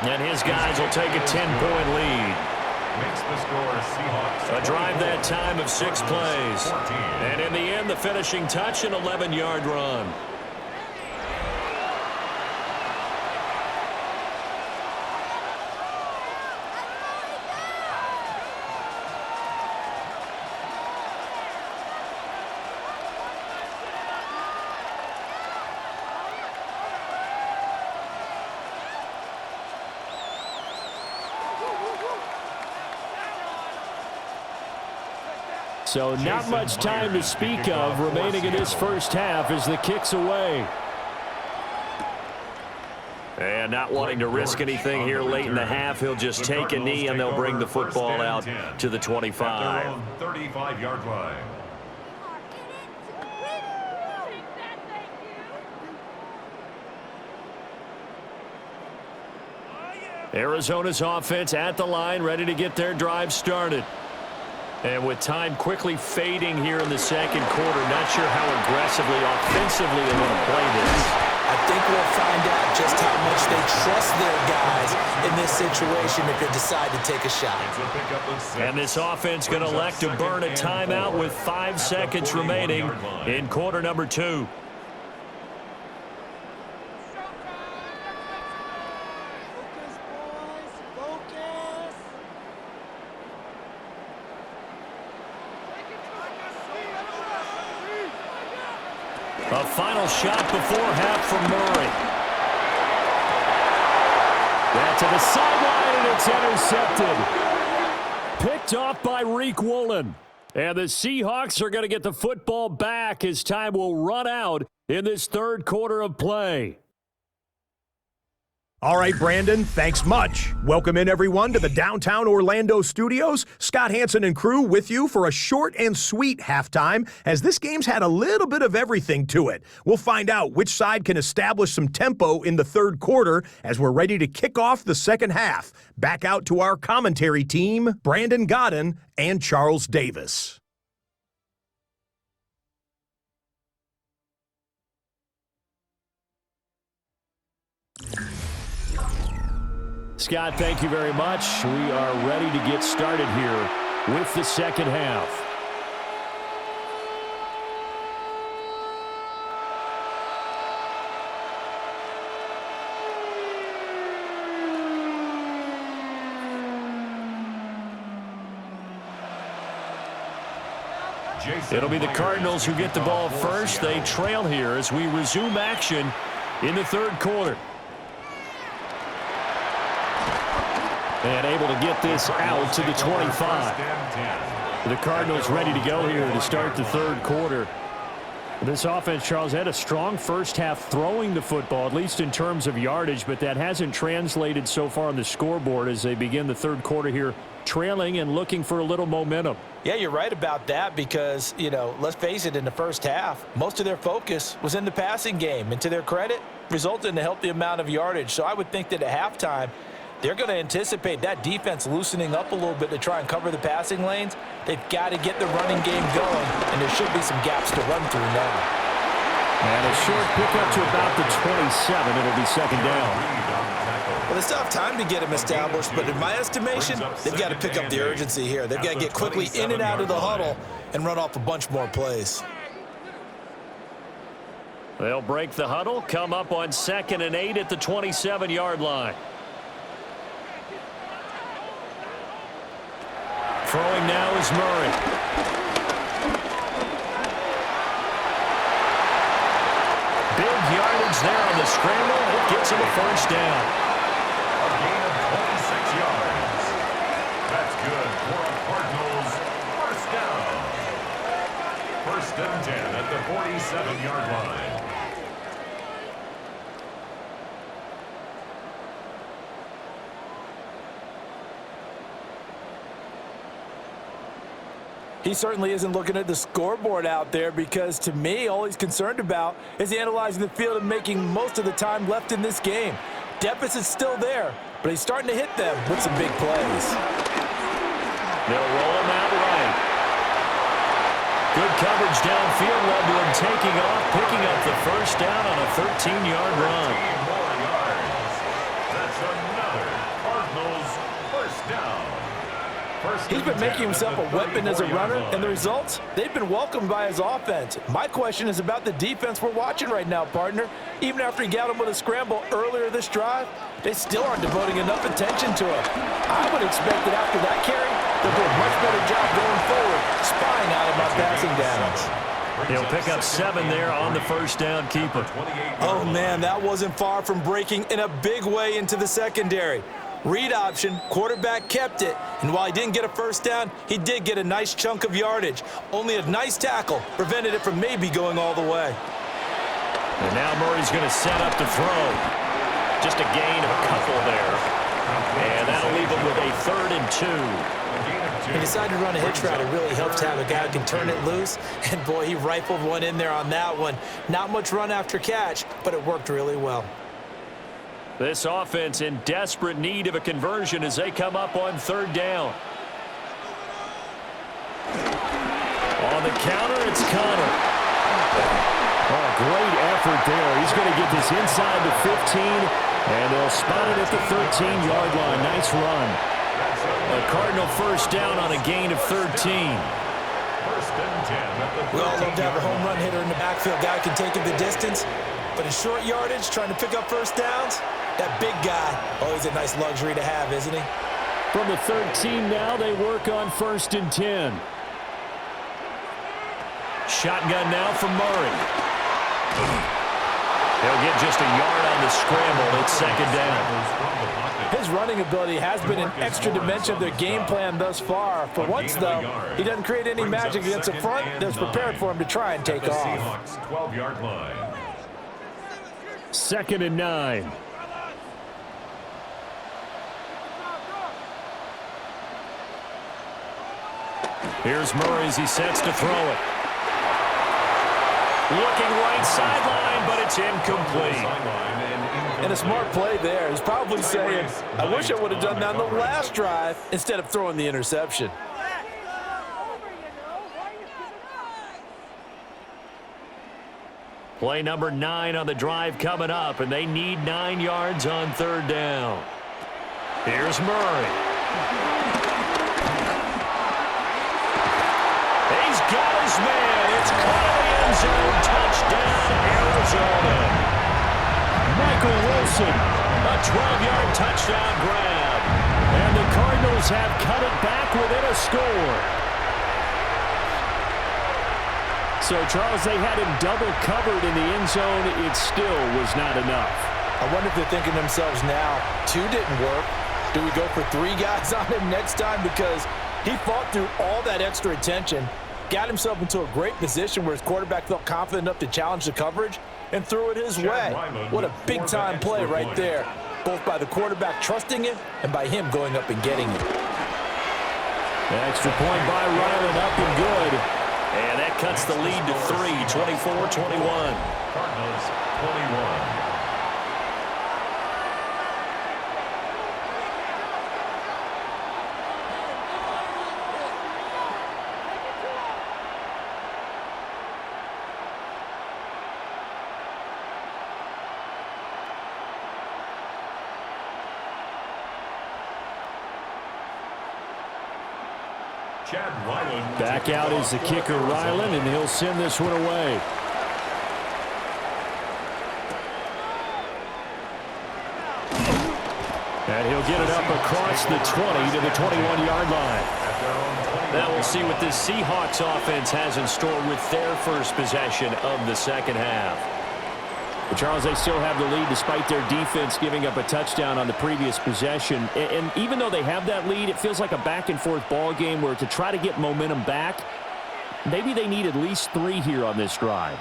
And his guys will take a 10-point lead. Makes the score Seahawks. A drive that time of 6 plays. And in the end, the finishing touch, an 11-yard run. So not much time to speak of remaining in this first half as the kick's away. And not wanting to risk anything here late in the half, he'll just take a knee and they'll bring the football out to the 25. 35-yard line. Arizona's offense at the line, ready to get their drive started. And with time quickly fading here in the second quarter, not sure how aggressively, offensively they want to play this. I think we'll find out just how much they trust their guys in this situation if they decide to take a shot. And this offense going to elect to burn a timeout with 5 seconds remaining in quarter number 2. A final shot before half from Murray. That to the sideline, and it's intercepted. Picked off by Reek Woolen. And the Seahawks are going to get the football back as time will run out in this third quarter of play. All right, Brandon, thanks much. Welcome in, everyone, to the downtown Orlando studios. Scott Hansen and crew with you for a short and sweet halftime, as this game's had a little bit of everything to it. We'll find out which side can establish some tempo in the third quarter as we're ready to kick off the second half. Back out to our commentary team, Brandon Godden and Charles Davis. Scott, thank you very much. We are ready to get started here with the second half. It'll be the Cardinals who get the ball first. They trail here as we resume action in the third quarter. And able to get this out to the 25. The Cardinals ready to go here to start the third quarter. This offense, Charles, had a strong first half throwing the football, at least in terms of yardage, but that hasn't translated so far on the scoreboard as they begin the third quarter here, trailing and looking for a little momentum. Yeah, you're right about that because, let's face it, in the first half, most of their focus was in the passing game. And to their credit, resulted in a healthy amount of yardage. So I would think that at halftime, they're going to anticipate that defense loosening up a little bit to try and cover the passing lanes. They've got to get the running game going, and there should be some gaps to run through now. And a short pickup to about the 27. It'll be second down. Well, they still have time to get him established, but in my estimation, they've got to pick up the urgency here. They've got to get quickly in and out of the huddle and run off a bunch more plays. They'll break the huddle, come up on 2nd and 8 at the 27-yard line. Throwing now is Murray. Big yardage there on the scramble. It gets him a first down. A gain of 26 yards. That's good for a Cardinals first down. 1st and 10 at the 47-yard line. He certainly isn't looking at the scoreboard out there because, to me, all he's concerned about is analyzing the field and making most of the time left in this game. Deficit's still there, but he's starting to hit them with some big plays. They'll roll him out right. Good coverage downfield led to him taking off, picking up the first down on a 13-yard run. 13 more yards. That's another Cardinals first down. He's been making himself a weapon as a runner, and the results, they've been welcomed by his offense. My question is about the defense we're watching right now, partner. Even after he got him with a scramble earlier this drive, they still aren't devoting enough attention to him. I would expect that after that carry, they'll do a much better job going forward, spying out of my passing downs. He'll pick up 7 there on the first down keeper. Oh, man, that wasn't far from breaking in a big way into the secondary. Read option, quarterback kept it, and while he didn't get a first down, he did get a nice chunk of yardage. Only a nice tackle prevented it from maybe going all the way. And now Murray's going to set up to throw. Just a gain of a couple there. And that'll leave him with a 3rd and 2. He decided to run a hitch route. It really helps to have a guy who can turn it loose. And, boy, he rifled one in there on that one. Not much run after catch, but it worked really well. This offense in desperate need of a conversion as they come up on 3rd down. On the counter, it's Connor. Oh, great effort there. He's going to get this inside the 15, and they'll spot it at the 13-yard line. Nice run. A Cardinal first down on a gain of 13. 1st and 10 at the 13-yard line. We all love to have a home run hitter in the backfield. Guy can take it the distance. But in short yardage, trying to pick up first downs, that big guy, always a nice luxury to have, isn't he? From the 13 now, they work on 1st and 10. Shotgun now from Murray. He'll get just a yard on the scramble. It's 2nd down. His running ability has been an extra dimension of their game plan thus far. For once, though, he doesn't create any magic against the front that's prepared for him to try and take off. Seahawks 12-yard line. 2nd and 9. Here's Murray as he sets to throw it. Looking right sideline, but it's incomplete. And a smart play there. He's probably saying, I wish I would have done that on the last drive instead of throwing the interception. Play number 9 on the drive coming up, and they need 9 yards on 3rd down. Here's Murray. He's got his man. It's caught in the end zone. Touchdown, Arizona. Michael Wilson, a 12-yard touchdown grab. And the Cardinals have cut it back within a score. So, Charles, they had him double covered in the end zone. It still was not enough. I wonder if they're thinking to themselves now, 2 didn't work. Do we go for 3 guys on him next time? Because he fought through all that extra attention, got himself into a great position where his quarterback felt confident enough to challenge the coverage and threw it his way. What a big-time play right there, both by the quarterback trusting it and by him going up and getting it. The extra point by Ryland, up and good. And that cuts the lead to 3, 24-21. Cardinals 21. Back out is the kicker, Ryland, and he'll send this one away. And he'll get it up across the 20 to the 21-yard line. Now we'll see what this Seahawks offense has in store with their first possession of the second half. But Charles, they still have the lead despite their defense giving up a touchdown on the previous possession. And even though they have that lead, it feels like a back-and-forth ball game where to try to get momentum back, maybe they need at least 3 here on this drive.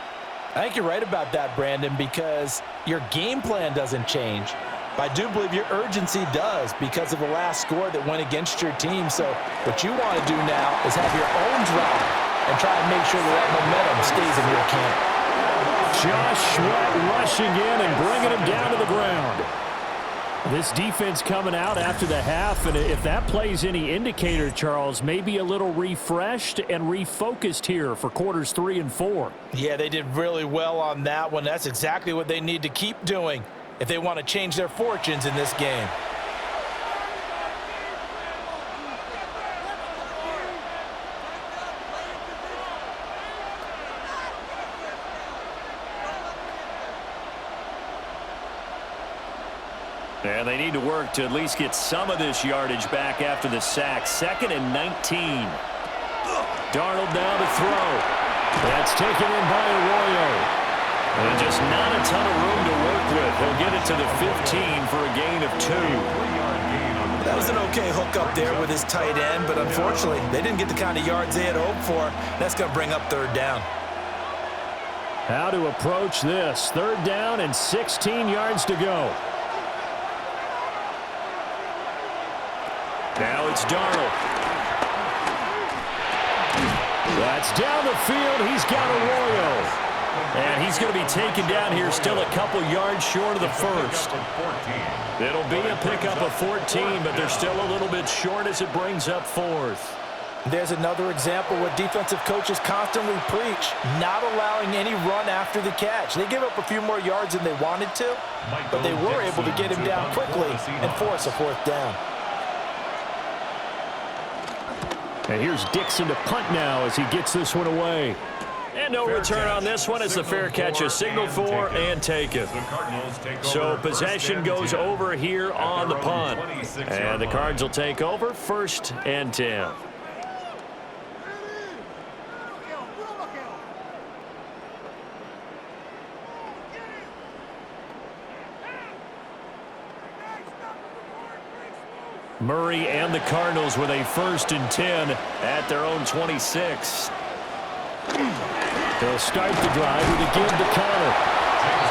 I think you're right about that, Brandon, because your game plan doesn't change. I do believe your urgency does because of the last score that went against your team. So what you want to do now is have your own drive and try and make sure that momentum stays in your camp. Josh Sweat rushing in and bringing him down to the ground. This defense coming out after the half, and if that plays any indicator, Charles, maybe a little refreshed and refocused here for quarters 3 and 4. Yeah, they did really well on that one. That's exactly what they need to keep doing if they want to change their fortunes in this game. And they need to work to at least get some of this yardage back after the sack. 2nd and 19. Darnold now to throw. That's taken in by Arroyo. And just not a ton of room to work with. He'll get it to the 15 for a gain of 2. That was an okay hook up there with his tight end, but unfortunately, they didn't get the kind of yards they had hoped for. That's going to bring up 3rd down. How to approach this. 3rd down and 16 yards to go. Now it's Darnold. That's down the field. He's got Arroyo. And he's going to be taken down here, still a couple yards short of the first. It'll be a pickup of 14, but they're still a little bit short as it brings up 4th. There's another example what defensive coaches constantly preach, not allowing any run after the catch. They give up a few more yards than they wanted to, but they were able to get him down quickly and force a 4th down. And here's Dixon to punt now as he gets this one away. And no return on this one as the fair catch is signaled for and taken. So possession goes over here on the punt. And the Cards will take over 1st and 10. Murray and the Cardinals with a 1st and 10 at their own 26. They'll start the drive with a give to Connor.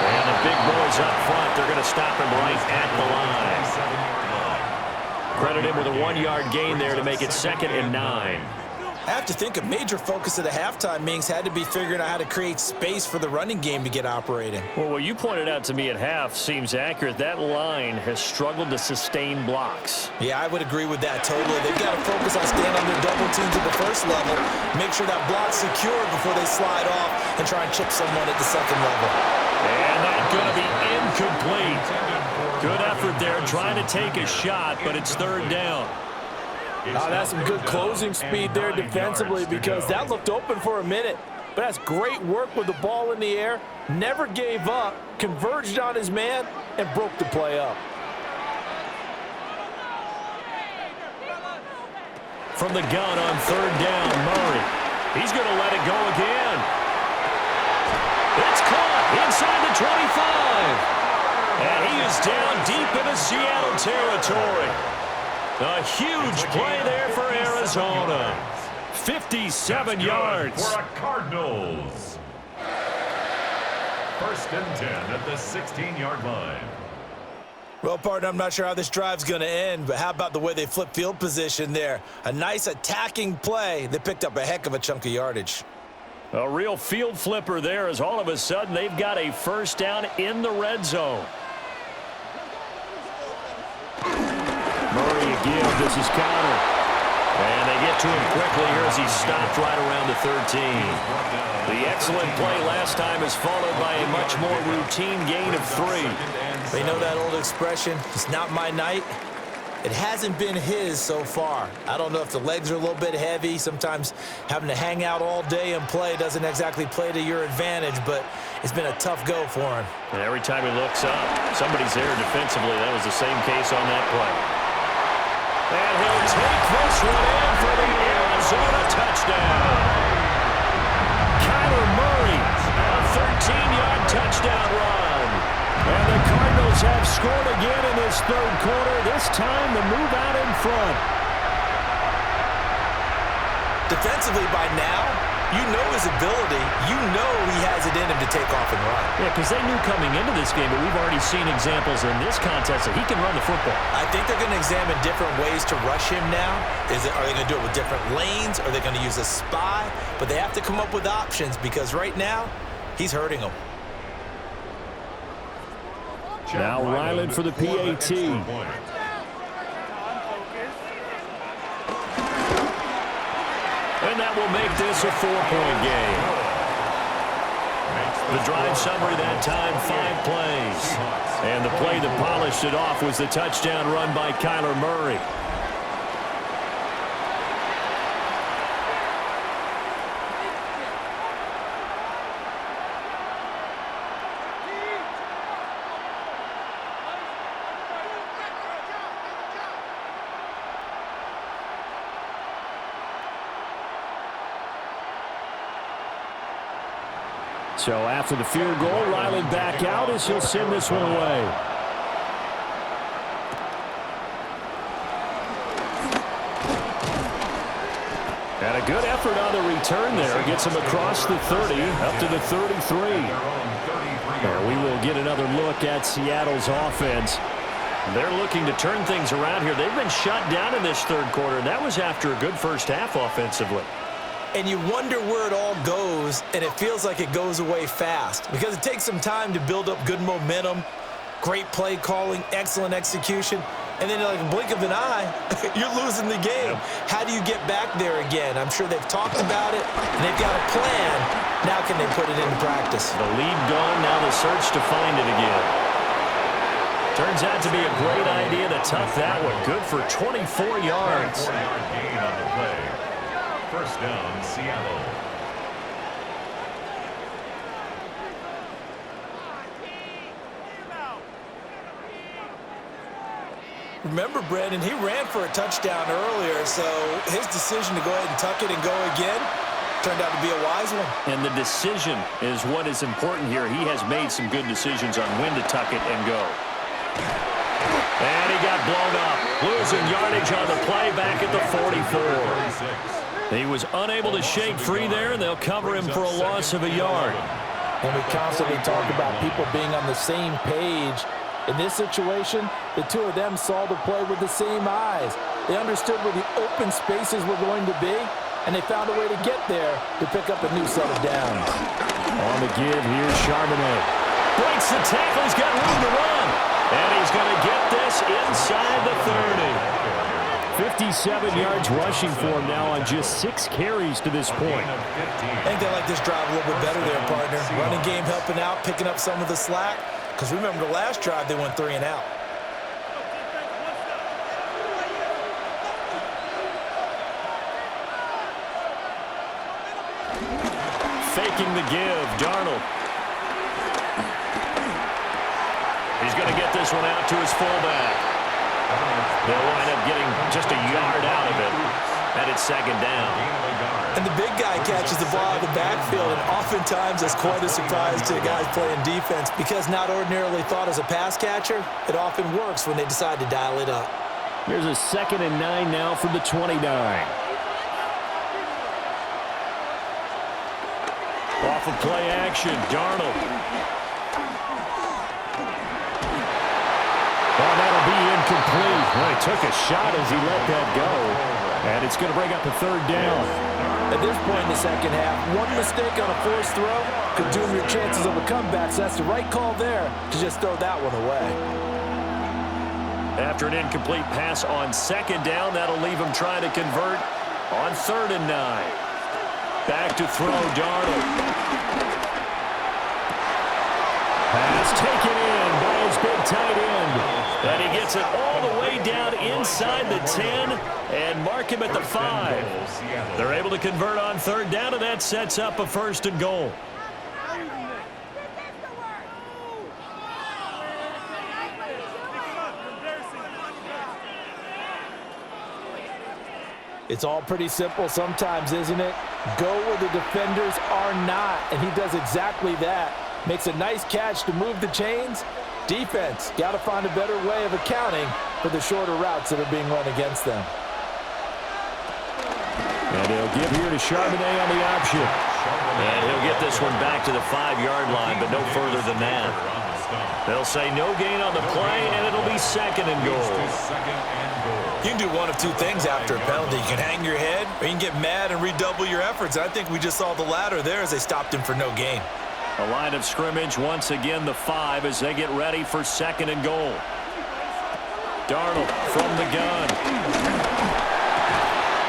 And the big boys up front, they're going to stop him right at the line. Credit him with a 1-yard gain there to make it 2nd and 9. I have to think a major focus of the halftime meetings had to be figuring out how to create space for the running game to get operating. Well, what you pointed out to me at half seems accurate. That line has struggled to sustain blocks. Yeah, I would agree with that totally. They've got to focus on staying on their double teams at the first level, make sure that block's secure before they slide off and try and chip someone at the second level. And that's going to be incomplete. Good effort there, trying to take a shot, but it's third down. Oh, that's some good closing speed there defensively because that looked open for a minute. But that's great work with the ball in the air. Never gave up, converged on his man, and broke the play up. From the gun on third down, Murray. He's going to let it go again. It's caught inside the 25. And he is down deep into Seattle territory. A huge play there for Arizona. 57 yards. For a Cardinals. First and 10 at the 16-yard line. Well, partner, I'm not sure how this drive's going to end, but how about the way they flip field position there? A nice attacking play. They picked up a heck of a chunk of yardage. A real field flipper there as all of a sudden they've got a first down in the red zone. Murray again. This is Connor. And they get to him quickly here as he's stopped right around the 13. The excellent play last time is followed by a much more routine gain of 3. They know that old expression, it's not my night. It hasn't been his so far. I don't know if the legs are a little bit heavy. Sometimes having to hang out all day and play doesn't exactly play to your advantage, but it's been a tough go for him. And every time he looks up, somebody's there defensively. That was the same case on that play. And he'll take this one in for the Arizona touchdown. Kyler Murray, a 13-yard touchdown run. And the Cardinals have scored again in this third quarter. This time the move out in front. Defensively by now, you know his ability. You know he has it in him to take off and run. Yeah, because they knew coming into this game, but we've already seen examples in this contest that he can run the football. I think they're going to examine different ways to rush him now. Are they going to do it with different lanes? Are they going to use a spy? But they have to come up with options because right now, he's hurting them. Now Ryland for the PAT. And that will make this a 4-point game. The drive summary that time, 5 plays. And the play that polished it off was the touchdown run by Kyler Murray. So after the field goal, Ryland back out as he'll send this one away. And a good effort on the return there. Gets him across the 30, up to the 33. And we will get another look at Seattle's offense. They're looking to turn things around here. They've been shut down in this third quarter, and that was after a good first half offensively. And you wonder where it all goes, and it feels like it goes away fast because it takes some time to build up good momentum, great play calling, excellent execution, and then like a blink of an eye, you're losing the game. How do you get back there again? I'm sure they've talked about it, and they've got a plan. Now can they put it into practice? The lead gone, now the search to find it again. Turns out to be a great idea to tuck that one. Good for 24 yards. 4-yard gain on the play. First down, Seattle. Remember, Brandon, he ran for a touchdown earlier, so his decision to go ahead and tuck it and go again turned out to be a wise one. And the decision is what is important here. He has made some good decisions on when to tuck it and go. And he got blown up. Losing yardage on the play back at the 44. He was unable to shake free there, and they'll cover him for a loss of a yard. And we constantly talk about people being on the same page. In this situation, the two of them saw the play with the same eyes. They understood where the open spaces were going to be, and they found a way to get there to pick up a new set of downs. On the give, here's Charbonnet. Breaks the tackle, he's got room to run. And he's going to get this inside the 30. 57 yards rushing for him now on just 6 carries to this point. I think they like this drive a little bit better there, partner. Running game helping out, picking up some of the slack. Because remember the last drive, they went 3 and out. faking the give. Darnold. He's going to get this one out to his fullback. They'll wind up getting just a yard out of it. And it's second down. And the big guy catches the ball out of the backfield, and oftentimes that's quite a surprise to guys playing defense because not ordinarily thought as a pass catcher, it often works when they decide to dial it up. Here's a 2nd and 9 now from the 29. Off of play action, Darnold. Oh, that'll be incomplete. Well, he took a shot as he let that go. And it's going to bring up a 3rd down. At this point in the second half, one mistake on a forced throw could doom your chances of a comeback, so that's the right call there to just throw that one away. After an incomplete pass on 2nd down, that'll leave him trying to convert on 3rd and 9. Back to throw, Darnold. Pass taken in by his big tight end. And he gets it all the way down inside the 10 and mark him at the 5. They're able to convert on 3rd down, and that sets up a 1st and goal. It's all pretty simple sometimes, isn't it? Go where the defenders are not, and he does exactly that. Makes a nice catch to move the chains. Defense, got to find a better way of accounting for the shorter routes that are being run against them. And he'll give here to Charbonnet on the option. And he'll get this one back to the 5-yard line, but no further than that. They'll say no gain on the play, and it'll be 2nd and goal. You can do one of two things after a penalty. You can hang your head, or you can get mad and redouble your efforts. I think we just saw the latter there as they stopped him for no gain. A line of scrimmage, once again the 5 as they get ready for 2nd and goal. Darnold from the gun.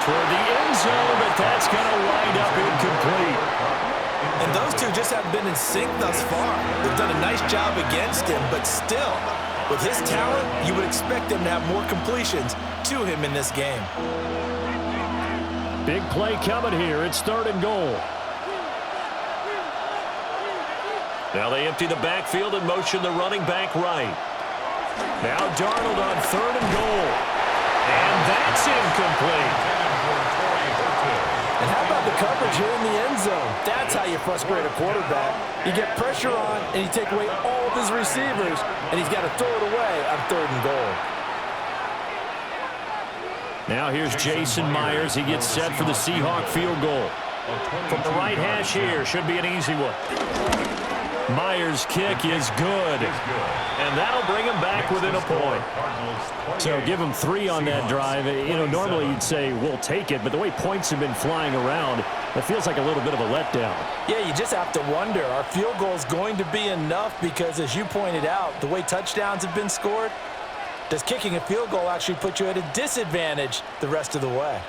Toward the end zone, but that's going to wind up incomplete. And those two just haven't been in sync thus far. They've done a nice job against him, but still, with his talent, you would expect them to have more completions to him in this game. Big play coming here. It's 3rd and goal. Now they empty the backfield and motion the running back right. Now Darnold on 3rd and goal. And that's incomplete. And how about the coverage here in the end zone? That's how you frustrate a quarterback. You get pressure on, and you take away all of his receivers, and he's got to throw it away on 3rd and goal. Now here's Jason Myers. He gets set for the Seahawk field goal. From the right hash here, should be an easy one. Myers' kick is good, and that'll bring him back within a point. So give him 3 on that drive. You know, normally you'd say, we'll take it, but the way points have been flying around, it feels like a little bit of a letdown. Yeah, you just have to wonder, are field goals going to be enough? Because as you pointed out, the way touchdowns have been scored, does kicking a field goal actually put you at a disadvantage the rest of the way?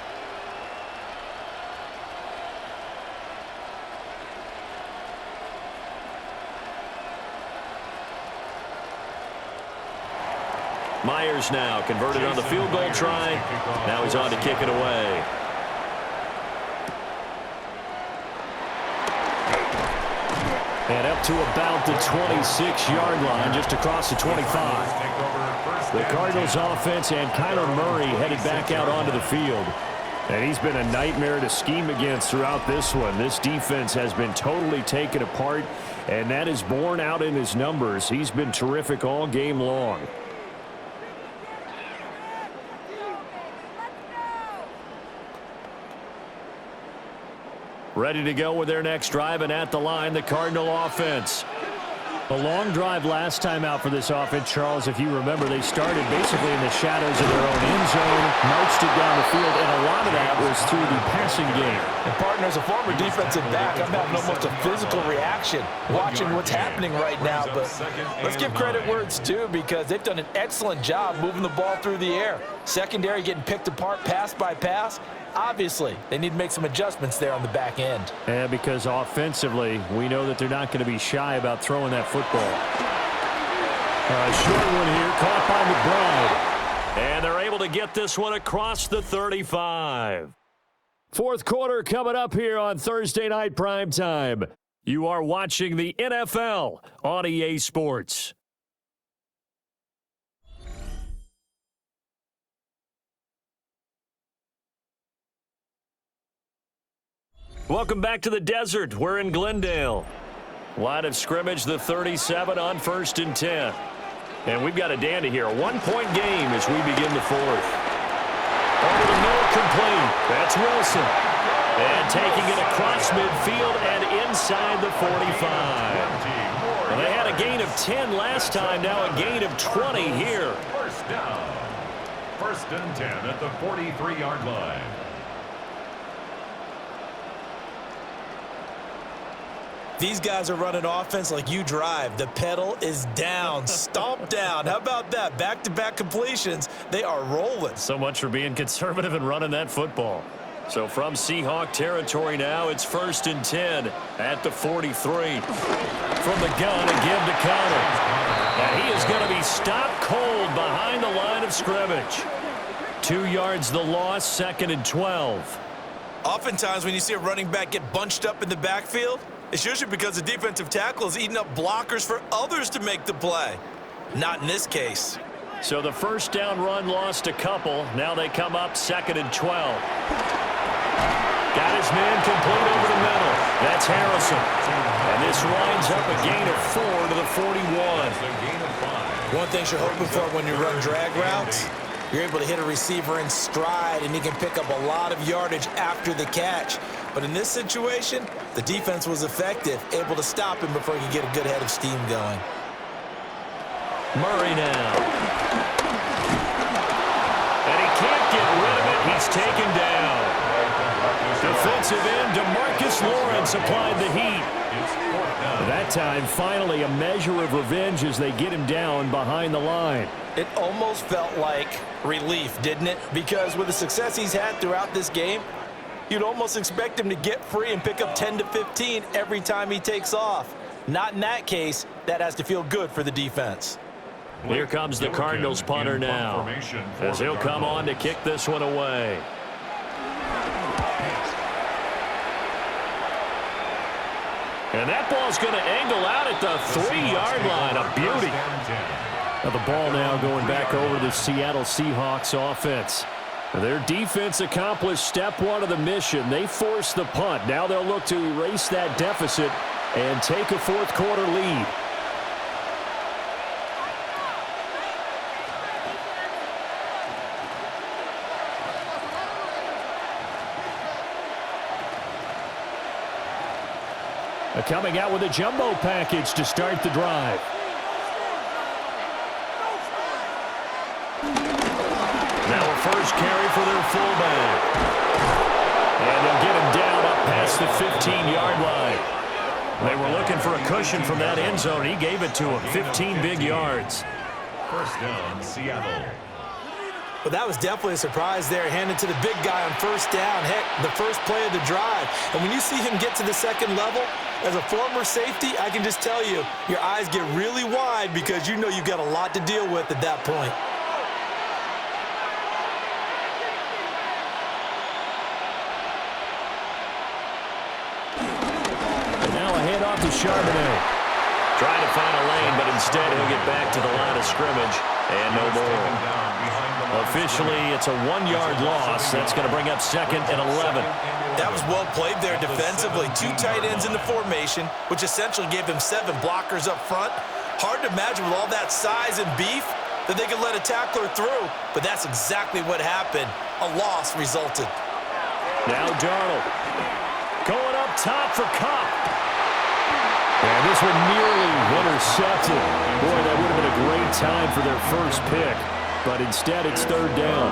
Myers now converted on the field goal try. Now he's on to kick it away. And up to about the 26-yard line, just across the 25. The Cardinals offense and Kyler Murray headed back out onto the field. And he's been a nightmare to scheme against throughout this one. This defense has been totally taken apart, and that is borne out in his numbers. He's been terrific all game long. Ready to go with their next drive, and at the line, the Cardinal offense. A long drive last time out for this offense, Charles. If you remember, they started basically in the shadows of their own end zone, marched it down the field, and a lot of that was through the passing game. And, partner, as a former defensive back, I'm having almost a physical reaction watching what's happening right now. But let's give credit where it's due, because they've done an excellent job moving the ball through the air. Secondary getting picked apart pass by pass. Obviously, they need to make some adjustments there on the back end. Yeah, because offensively, we know that they're not going to be shy about throwing that football. A short one here, caught by McBride. And they're able to get this one across the 35. Fourth quarter coming up here on Thursday Night Primetime. You are watching the NFL on EA Sports. Welcome back to the desert. We're in Glendale. Line of scrimmage, the 37 on 1st and 10. And we've got a dandy here. A one-point game as we begin the fourth. Over the middle, complete. That's Wilson. And taking it across midfield and inside the 45. Well, they had a gain of 10 last time, now a gain of 20 here. First down. 1st and 10 at the 43-yard line. These guys are running offense like you drive. The pedal is down, stomp down. How about that? Back-to-back completions. They are rolling. So much for being conservative and running that football. So from Seahawk territory now, it's 1st and 10 at the 43. From the gun, a give to Connor. And he is going to be stopped cold behind the line of scrimmage. 2 yards the loss, 2nd and 12. Oftentimes when you see a running back get bunched up in the backfield, it's usually because the defensive tackle is eating up blockers for others to make the play. Not in this case. So the first down run lost a couple. Now they come up 2nd and 12. Got his man complete over the middle. That's Harrison. And this winds up a gain of 4 to the 41. One thing you're hoping for when you run drag routes, you're able to hit a receiver in stride and he can pick up a lot of yardage after the catch. But in this situation, the defense was effective, able to stop him before he could get a good head of steam going. Murray now. And he can't get rid of it. He's taken down. Defensive end, DeMarcus Lawrence applied the heat. That time, finally, a measure of revenge as they get him down behind the line. It almost felt like relief, didn't it? Because with the success he's had throughout this game, you'd almost expect him to get free and pick up 10 to 15 every time he takes off. Not in that case. That has to feel good for the defense. Here comes the Cardinals punter now, as he'll come on to kick this one away. And that ball's going to angle out at the 3-yard line. A beauty. Now the ball now going back over to the Seattle Seahawks offense. Their defense accomplished step one of the mission. They forced the punt. Now they'll look to erase that deficit and take a fourth quarter lead. Coming out with a jumbo package to start the drive. Now a first carry for their fullback. And they'll get him down up past the 15-yard line. They were looking for a cushion from that end zone. He gave it to him. 15 big yards. First down, Seattle. Well, that was definitely a surprise there, handed to the big guy on first down. Heck, the first play of the drive. And when you see him get to the second level, as a former safety, I can just tell you, your eyes get really wide because you know you've got a lot to deal with at that point. And now a handoff to Charbonnet. Trying to find a lane, but instead he'll get back to the line of scrimmage. And no more. Officially, it's a 1-yard loss. That's going to bring up 2nd and 11. That was well played there defensively. 2 tight ends in the formation, which essentially gave them 7 blockers up front. Hard to imagine with all that size and beef that they could let a tackler through, but that's exactly what happened. A loss resulted. Now Darnold going up top for Cup. And this one nearly intercepted. Boy, that would have been a great time for their first pick, but instead it's 3rd down.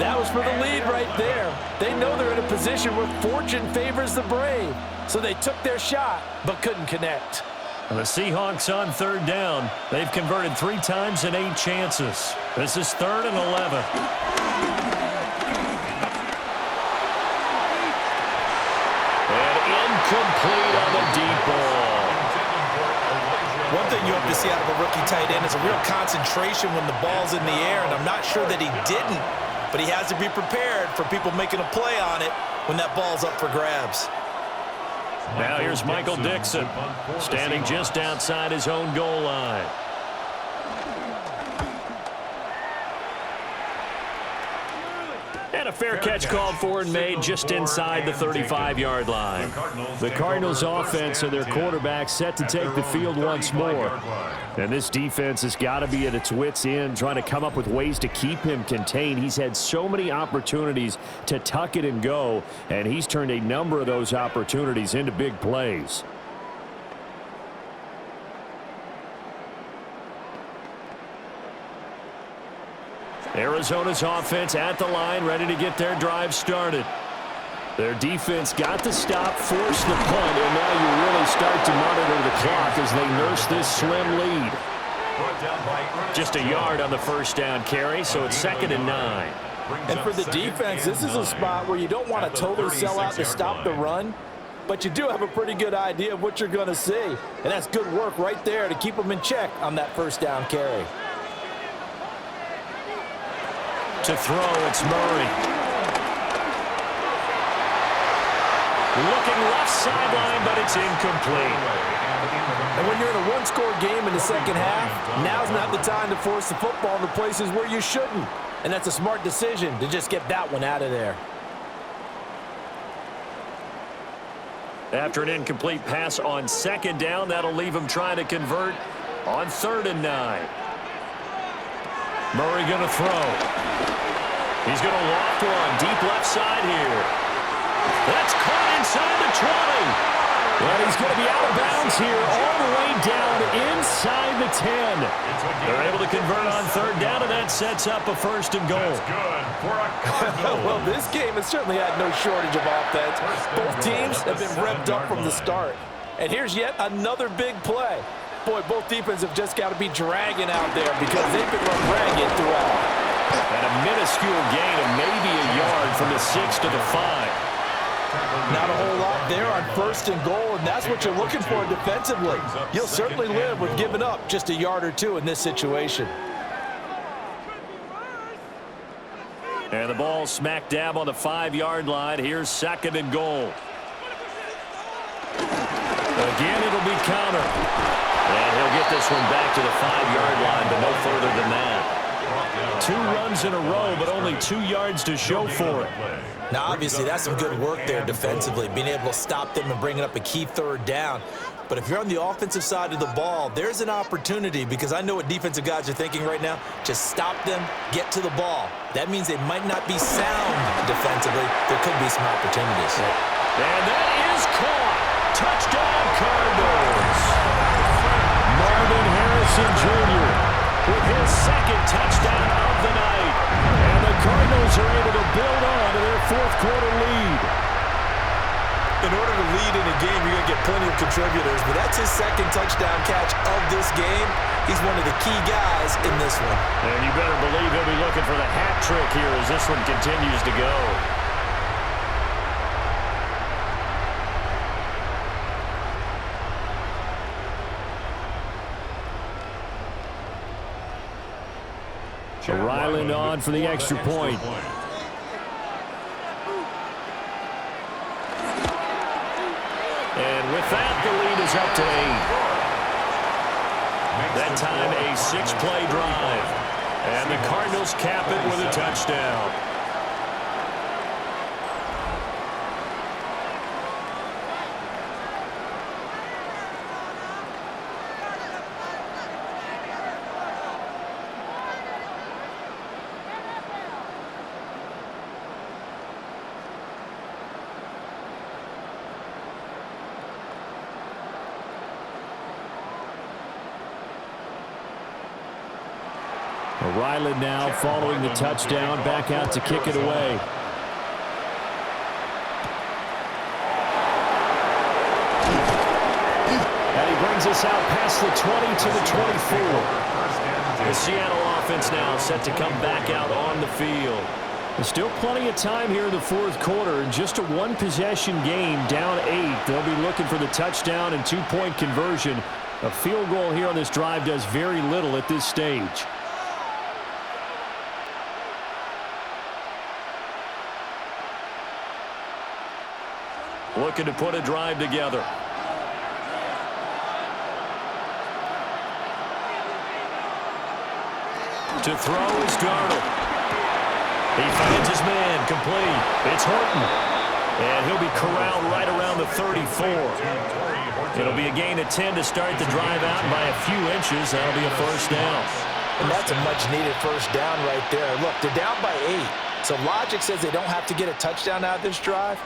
That was for the lead right there. They know they're in a position where fortune favors the brave. So they took their shot, but couldn't connect. And the Seahawks on 3rd down. They've converted 3 times in 8 chances. This is 3rd and 11. And incomplete on the deep ball. One thing you hope to see out of a rookie tight end is a real concentration when the ball's in the air, and I'm not sure that he didn't but he has to be prepared for people making a play on it when that ball's up for grabs. Now here's Michael Dixon, standing just outside his own goal line. And a fair catch called for and made just inside the 35-yard line. The Cardinals offense and their quarterback set to take the field once more. And this defense has got to be at its wits' end, trying to come up with ways to keep him contained. He's had so many opportunities to tuck it and go, and he's turned a number of those opportunities into big plays. Arizona's offense at the line, ready to get their drive started. Their defense got the stop, forced the punt, and now you really start to monitor the clock as they nurse this slim lead. Just a yard on the first down carry, so it's 2nd and 9. And for the defense, this is a spot where you don't want to totally sell out to stop the run, but you do have a pretty good idea of what you're going to see. And that's good work right there to keep them in check on that first down carry. To throw, it's Murray. Looking left sideline, but it's incomplete. And when you're in a one-score game in the second half, now's not the time to force the football in the places where you shouldn't. And that's a smart decision to just get that one out of there. After an incomplete pass on 2nd down, that'll leave him trying to convert on 3rd and 9. Murray going to throw. He's going to loft one deep left side here. That's caught inside the 20. Well, he's going to be out of bounds here all the way down inside the 10. They're able to convert on 3rd down, and that sets up a 1st and goal. That's good for a Cardinals. Well, this game has certainly had no shortage of offense. Both teams have been revved up from the start. And here's yet another big play. Boy, both defenses have just got to be dragging out there because they've been run ragged throughout. And a minuscule gain of maybe a yard from the 6 to the 5. Not a whole lot there on 1st and goal, and that's what you're looking for defensively. You'll certainly live with giving up just a yard or two in this situation. And the ball smack dab on the 5-yard line. Here's 2nd and goal. Again, it'll be counter. And he'll get this one back to the 5-yard line, but no further than that. 2 runs in a row, but only 2 yards to show for it. Now, obviously, that's some good work there defensively, being able to stop them and bringing up a key 3rd down. But if you're on the offensive side of the ball, there's an opportunity, because I know what defensive guys are thinking right now. Just stop them, get to the ball. That means they might not be sound defensively. There could be some opportunities. And that is caught. Touchdown, Cardinals. Marvin Harrison Jr. with his 2nd touchdown of the night. And the Cardinals are able to build on to their 4th quarter lead. In order to lead in a game, you're going to get plenty of contributors, but that's his 2nd touchdown catch of this game. He's one of the key guys in this one. And you better believe he'll be looking for the hat trick here as this one continues to go. Ryland on for the extra point. And with that, the lead is up to 8. That time a 6-play drive. And the Cardinals cap it with a touchdown. Ryland now following the touchdown, back out to kick it away. And he brings us out past the 20 to the 24. The Seattle offense now set to come back out on the field. There's still plenty of time here in the 4th quarter. Just a 1-possession game, down 8. They'll be looking for the touchdown and 2-point conversion. A field goal here on this drive does very little at this stage. looking to put a drive together. To throw is Darnold. He finds his man, complete. It's Horton. And he'll be corralled right around the 34. It'll be a gain of 10 to start the drive out, and by a few inches, that'll be a first down. And that's a much-needed first down right there. Look, they're down by 8. So logic says they don't have to get a touchdown out of this drive.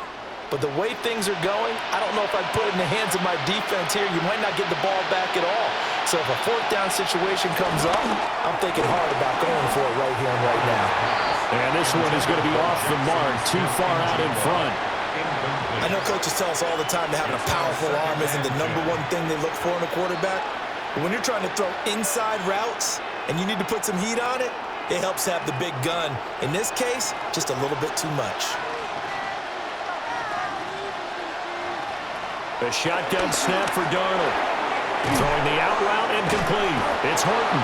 But the way things are going, I don't know if I'd put it in the hands of my defense here. You might not get the ball back at all. So if a fourth down situation comes up, I'm thinking hard about going for it right here and right now. And this one is going to be off the mark, too far out in front. I know coaches tell us all the time that having a powerful arm isn't the #1 thing they look for in a quarterback. But when you're trying to throw inside routes and you need to put some heat on it, it helps have the big gun. In this case, just a little bit too much. A shotgun snap for Darnold. Throwing the out route incomplete. It's Horton.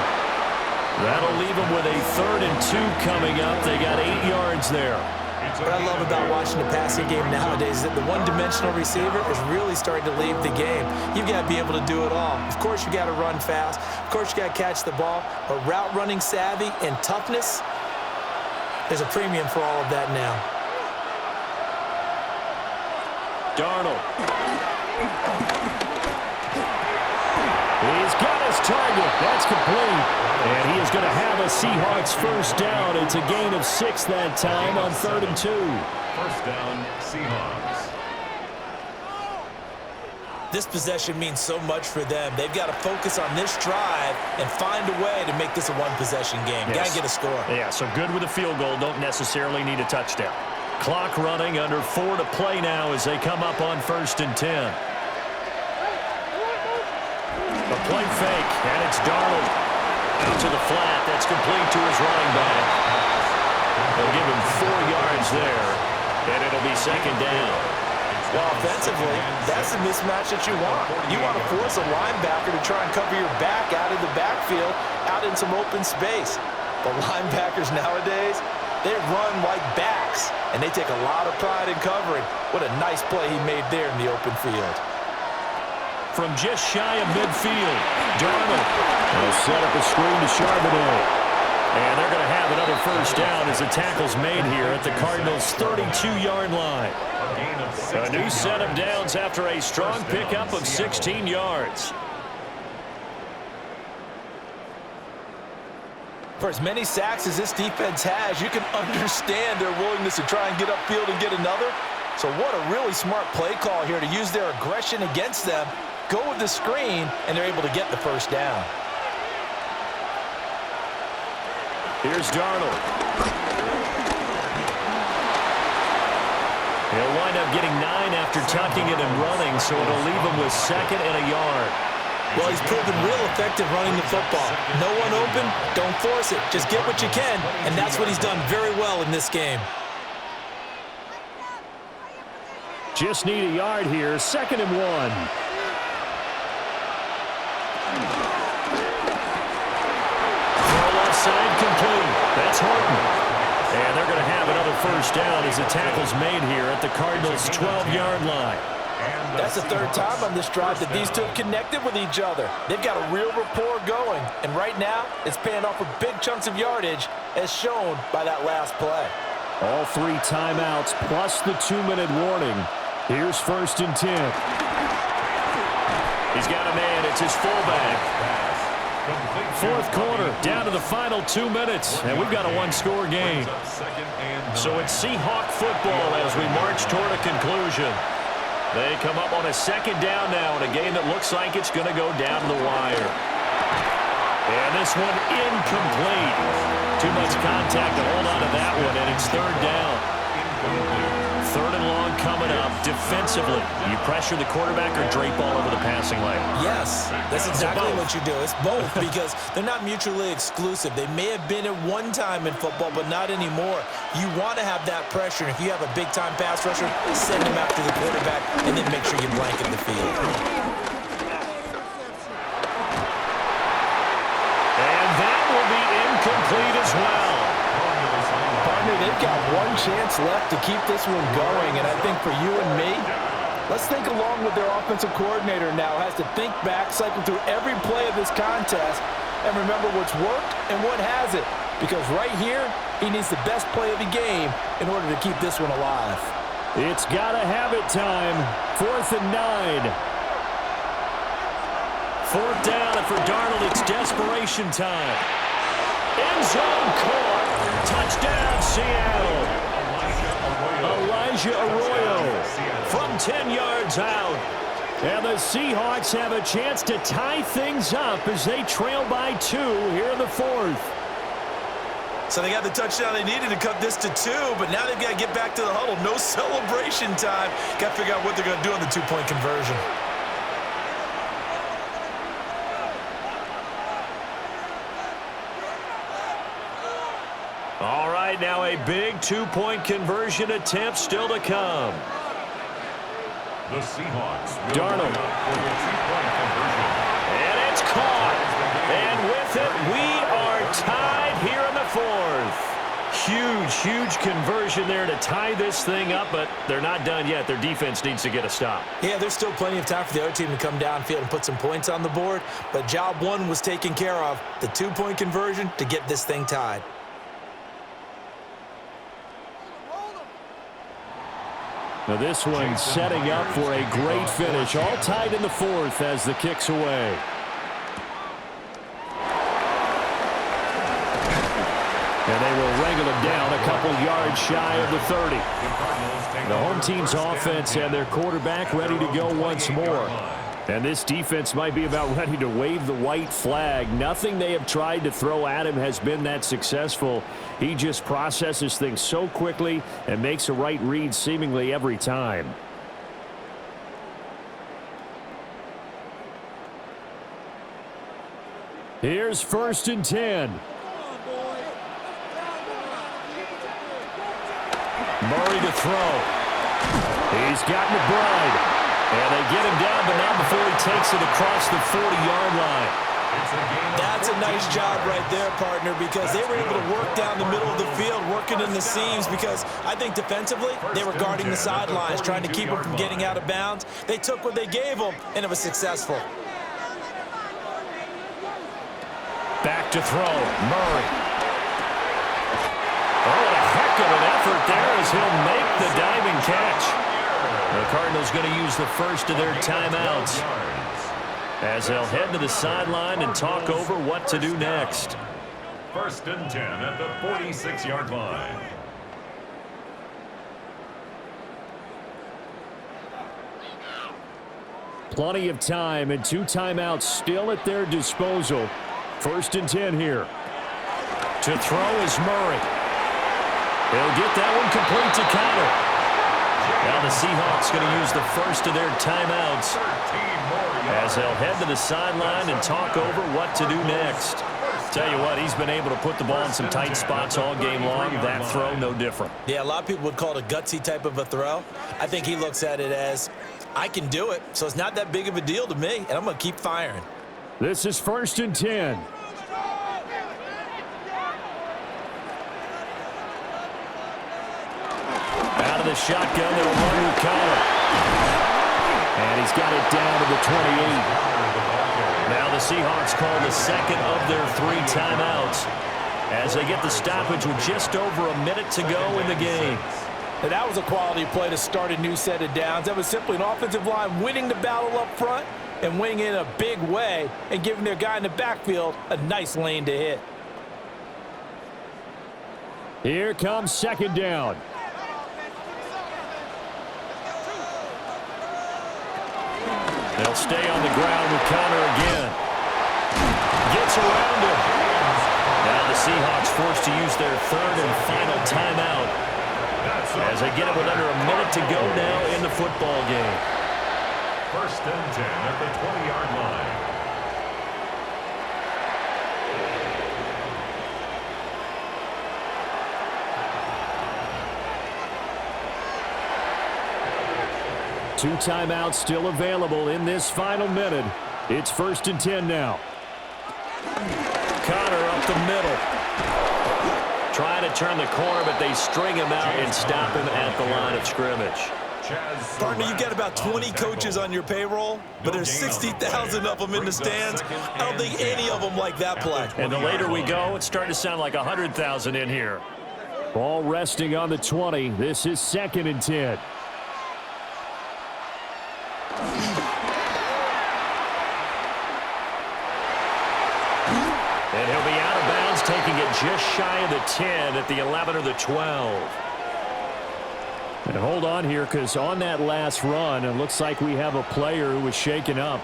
That'll leave him with a 3rd and 2 coming up. They got 8 yards there. What I love about watching the passing game nowadays is that the one-dimensional receiver is really starting to leave the game. You've got to be able to do it all. Of course, you got to run fast. Of course, you got to catch the ball. But route running savvy and toughness, there's a premium for all of that now. Darnold. He's got his target. That's complete. And he is going to have a Seahawks first down. It's a gain of 6 that time on 3rd and 2. First down, Seahawks. This possession means so much for them. They've got to focus on this drive and find a way to make this a one-possession game. Yes. Got to get a score. Yeah, so good with a field goal. Don't necessarily need a touchdown. Clock running, under 4 to play now as they come up on 1st and 10. A play fake, and it's Darnold. Out to the flat. That's complete to his running back. They'll give him 4 yards there, and it'll be 2nd down. Well, offensively, that's the mismatch that you want. You want to force a linebacker to try and cover your back out in the backfield, out in some open space. But linebackers nowadays, they run like backs, and they take a lot of pride in covering. What a nice play he made there in the open field. From just shy of midfield, Darnold will set up a screen to Charbonnet. And they're going to have another first down as the tackle's made here at the Cardinals' 32-yard line. A new set of downs after a strong pickup of 16 yards. For as many sacks as this defense has, you can understand their willingness to try and get upfield and get another. So what a really smart play call here to use their aggression against them. Go with the screen, and they're able to get the first down. Here's Darnold. He'll wind up getting 9 after tucking it and running, so it'll leave him with 2nd and a yard. Well, he's proven real effective running the football. No one open, don't force it. Just get what you can, and that's what he's done very well in this game. Just need a yard here, 2nd and 1. Side complete. That's Horton. And they're going to have another first down as the tackle's made here at the Cardinals' 12-yard line. That's the 3rd time on this drive that these two have connected with each other. They've got a real rapport going. And right now, it's paying off with big chunks of yardage, as shown by that last play. All 3 timeouts plus the 2-minute warning. Here's 1st and 10. He's got a man. It's his fullback. 4th quarter, down to the final 2 minutes, and we've got a 1-score game. So it's Seahawk football as we march toward a conclusion. They come up on a 2nd down now in a game that looks like it's going to go down to the wire. And this one incomplete. Too much contact to hold on to that one, and it's 3rd down. 3rd and long coming up. Defensively, you pressure the quarterback or drape all over the passing lane? Yes, that's exactly what you do. It's both because they're not mutually exclusive. They may have been at one time in football, but not anymore. You want to have that pressure. If you have a big-time pass rusher, send him after the quarterback, and then make sure you blanket the field. And that will be incomplete as well. They've got one chance left to keep this one going, and I think for you and me, Let's think along with their offensive coordinator now. Has to think back, cycle through every play of this contest, and remember what's worked and what hasn't. Because right here, he needs the best play of the game in order to keep this one alive. It's got to have it time. 4th and 9. 4th down, and for Darnold, it's desperation time. End zone caught. Touchdown, Seattle. Elijah Arroyo from 10 yards out. And the Seahawks have a chance to tie things up as they trail by 2 here in the 4th. So they got the touchdown they needed to cut this to 2, but now they've got to get back to the huddle. No celebration time. Got to figure out what they're going to do on the 2-point conversion. All right, now a big 2-point conversion attempt still to come. The Seahawks. Darnold. For the 2-point conversion. And it's caught. And with it, we are tied here in the 4th. Huge conversion there to tie this thing up, but they're not done yet. Their defense needs to get a stop. Yeah, there's still plenty of time for the other team to come downfield and put some points on the board, but job 1 was taken care of. The 2-point conversion to get this thing tied. Now this one setting up for a great finish. All tied in the 4th as the kick's away. And they will wrangle him down a couple yards shy of the 30. The home team's offense and their quarterback ready to go once more. And this defense might be about ready to wave the white flag. Nothing they have tried to throw at him has been that successful. He just processes things so quickly and makes a right read seemingly every time. Here's 1st and 10. Murray to throw. He's got McBride. And they get him down, but not before he takes it across the 40-yard line. That's a nice job right there, partner, because they were able to work down the middle of the field, working in the seams, because I think defensively they were guarding the sidelines, trying to keep them from getting out of bounds. They took what they gave them, and it was successful. Back to throw. Murray. Oh, what a heck of an effort there as he'll make the diving catch. The Cardinals going to use the first of their timeouts as they'll head to the sideline and talk over what to do next. 1st and 10 at the 46-yard line. Plenty of time and 2 timeouts still at their disposal. 1st and 10 here. To throw is Murray. They'll get that one complete to Connor. Now the Seahawks going to use the first of their timeouts as they'll head to the sideline and talk over what to do next. Tell you what, he's been able to put the ball in some tight spots all game long. That throw, no different. Yeah, a lot of people would call it a gutsy type of a throw. I think he looks at it as, I can do it, so it's not that big of a deal to me, and I'm going to keep firing. This is 1st and 10. Out of the shotgun, they'll run with Connor. And he's got it down to the 28. Now the Seahawks call the second of their 3 timeouts as they get the stoppage with just over a minute to go in the game. And that was a quality play to start a new set of downs. That was simply an offensive line winning the battle up front and winning it in a big way and giving their guy in the backfield a nice lane to hit. Here comes 2nd down. They'll stay on the ground with Connor again. Gets around him. Now the Seahawks forced to use their 3rd and final timeout as they get it with under a minute to go now in the football game. 1st and 10 at the 20-yard line. Two timeouts still available in this final minute. It's 1st and 10 now. Connor up the middle. Trying to turn the corner, but they string him out and stop him at the line of scrimmage. Partner, you've got about 20 coaches on your payroll, but there's 60,000 of them in the stands. I don't think any of them like that play. And the later we go, it's starting to sound like 100,000 in here. Ball resting on the 20. This is 2nd and 10. And he'll be out of bounds, taking it just shy of the 10 at the 11 or the 12. And hold on here, because on that last run, it looks like we have a player who was shaken up.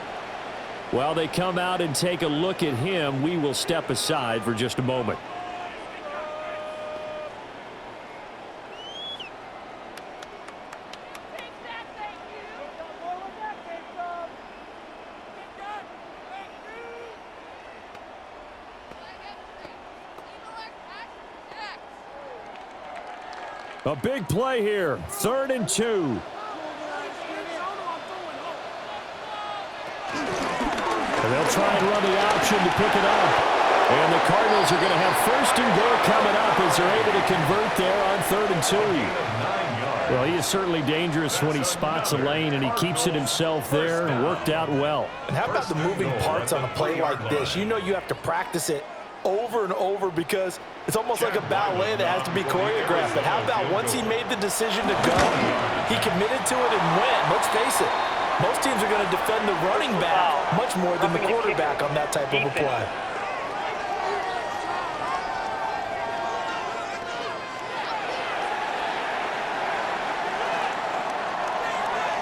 While they come out and take a look at him, we will step aside for just a moment. A big play here. 3rd and 2. And they'll try and run the option to pick it up. And the Cardinals are going to have 1st and goal coming up as they're able to convert there on 3rd and 2. Well, he is certainly dangerous when he spots a lane, and he keeps it himself there and worked out well. And how about the moving parts on a play like this? You know you have to practice it over and over because it's almost like a ballet that has to be choreographed. But how about once he made the decision to go, he committed to it and went. Let's face it, most teams are going to defend the running back much more than the quarterback on that type of a play.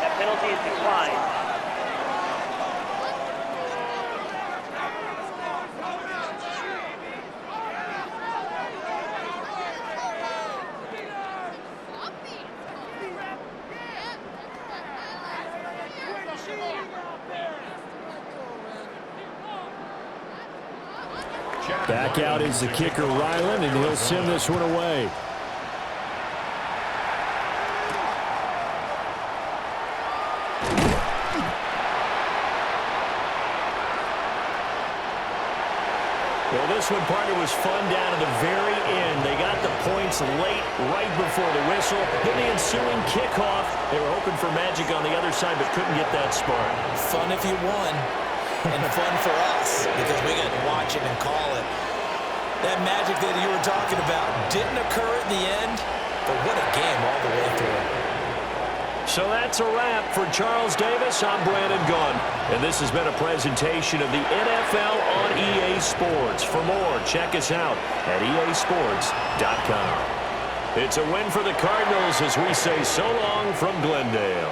That penalty is declined. Back out is the kicker, Ryland, and he'll send this one away. Well, this one, partner, was fun down to the very end. They got the points late, right before the whistle. Then the ensuing kickoff. They were hoping for magic on the other side, but couldn't get that spark. Fun if you won, and fun for us because we got to watch it and call it. That magic that you were talking about didn't occur at the end, but what a game all the way through. So that's a wrap for Charles Davis. I'm Brandon Gunn, and this has been a presentation of the NFL on EA Sports. For more, check us out at easports.com. It's a win for the Cardinals as we say so long from Glendale.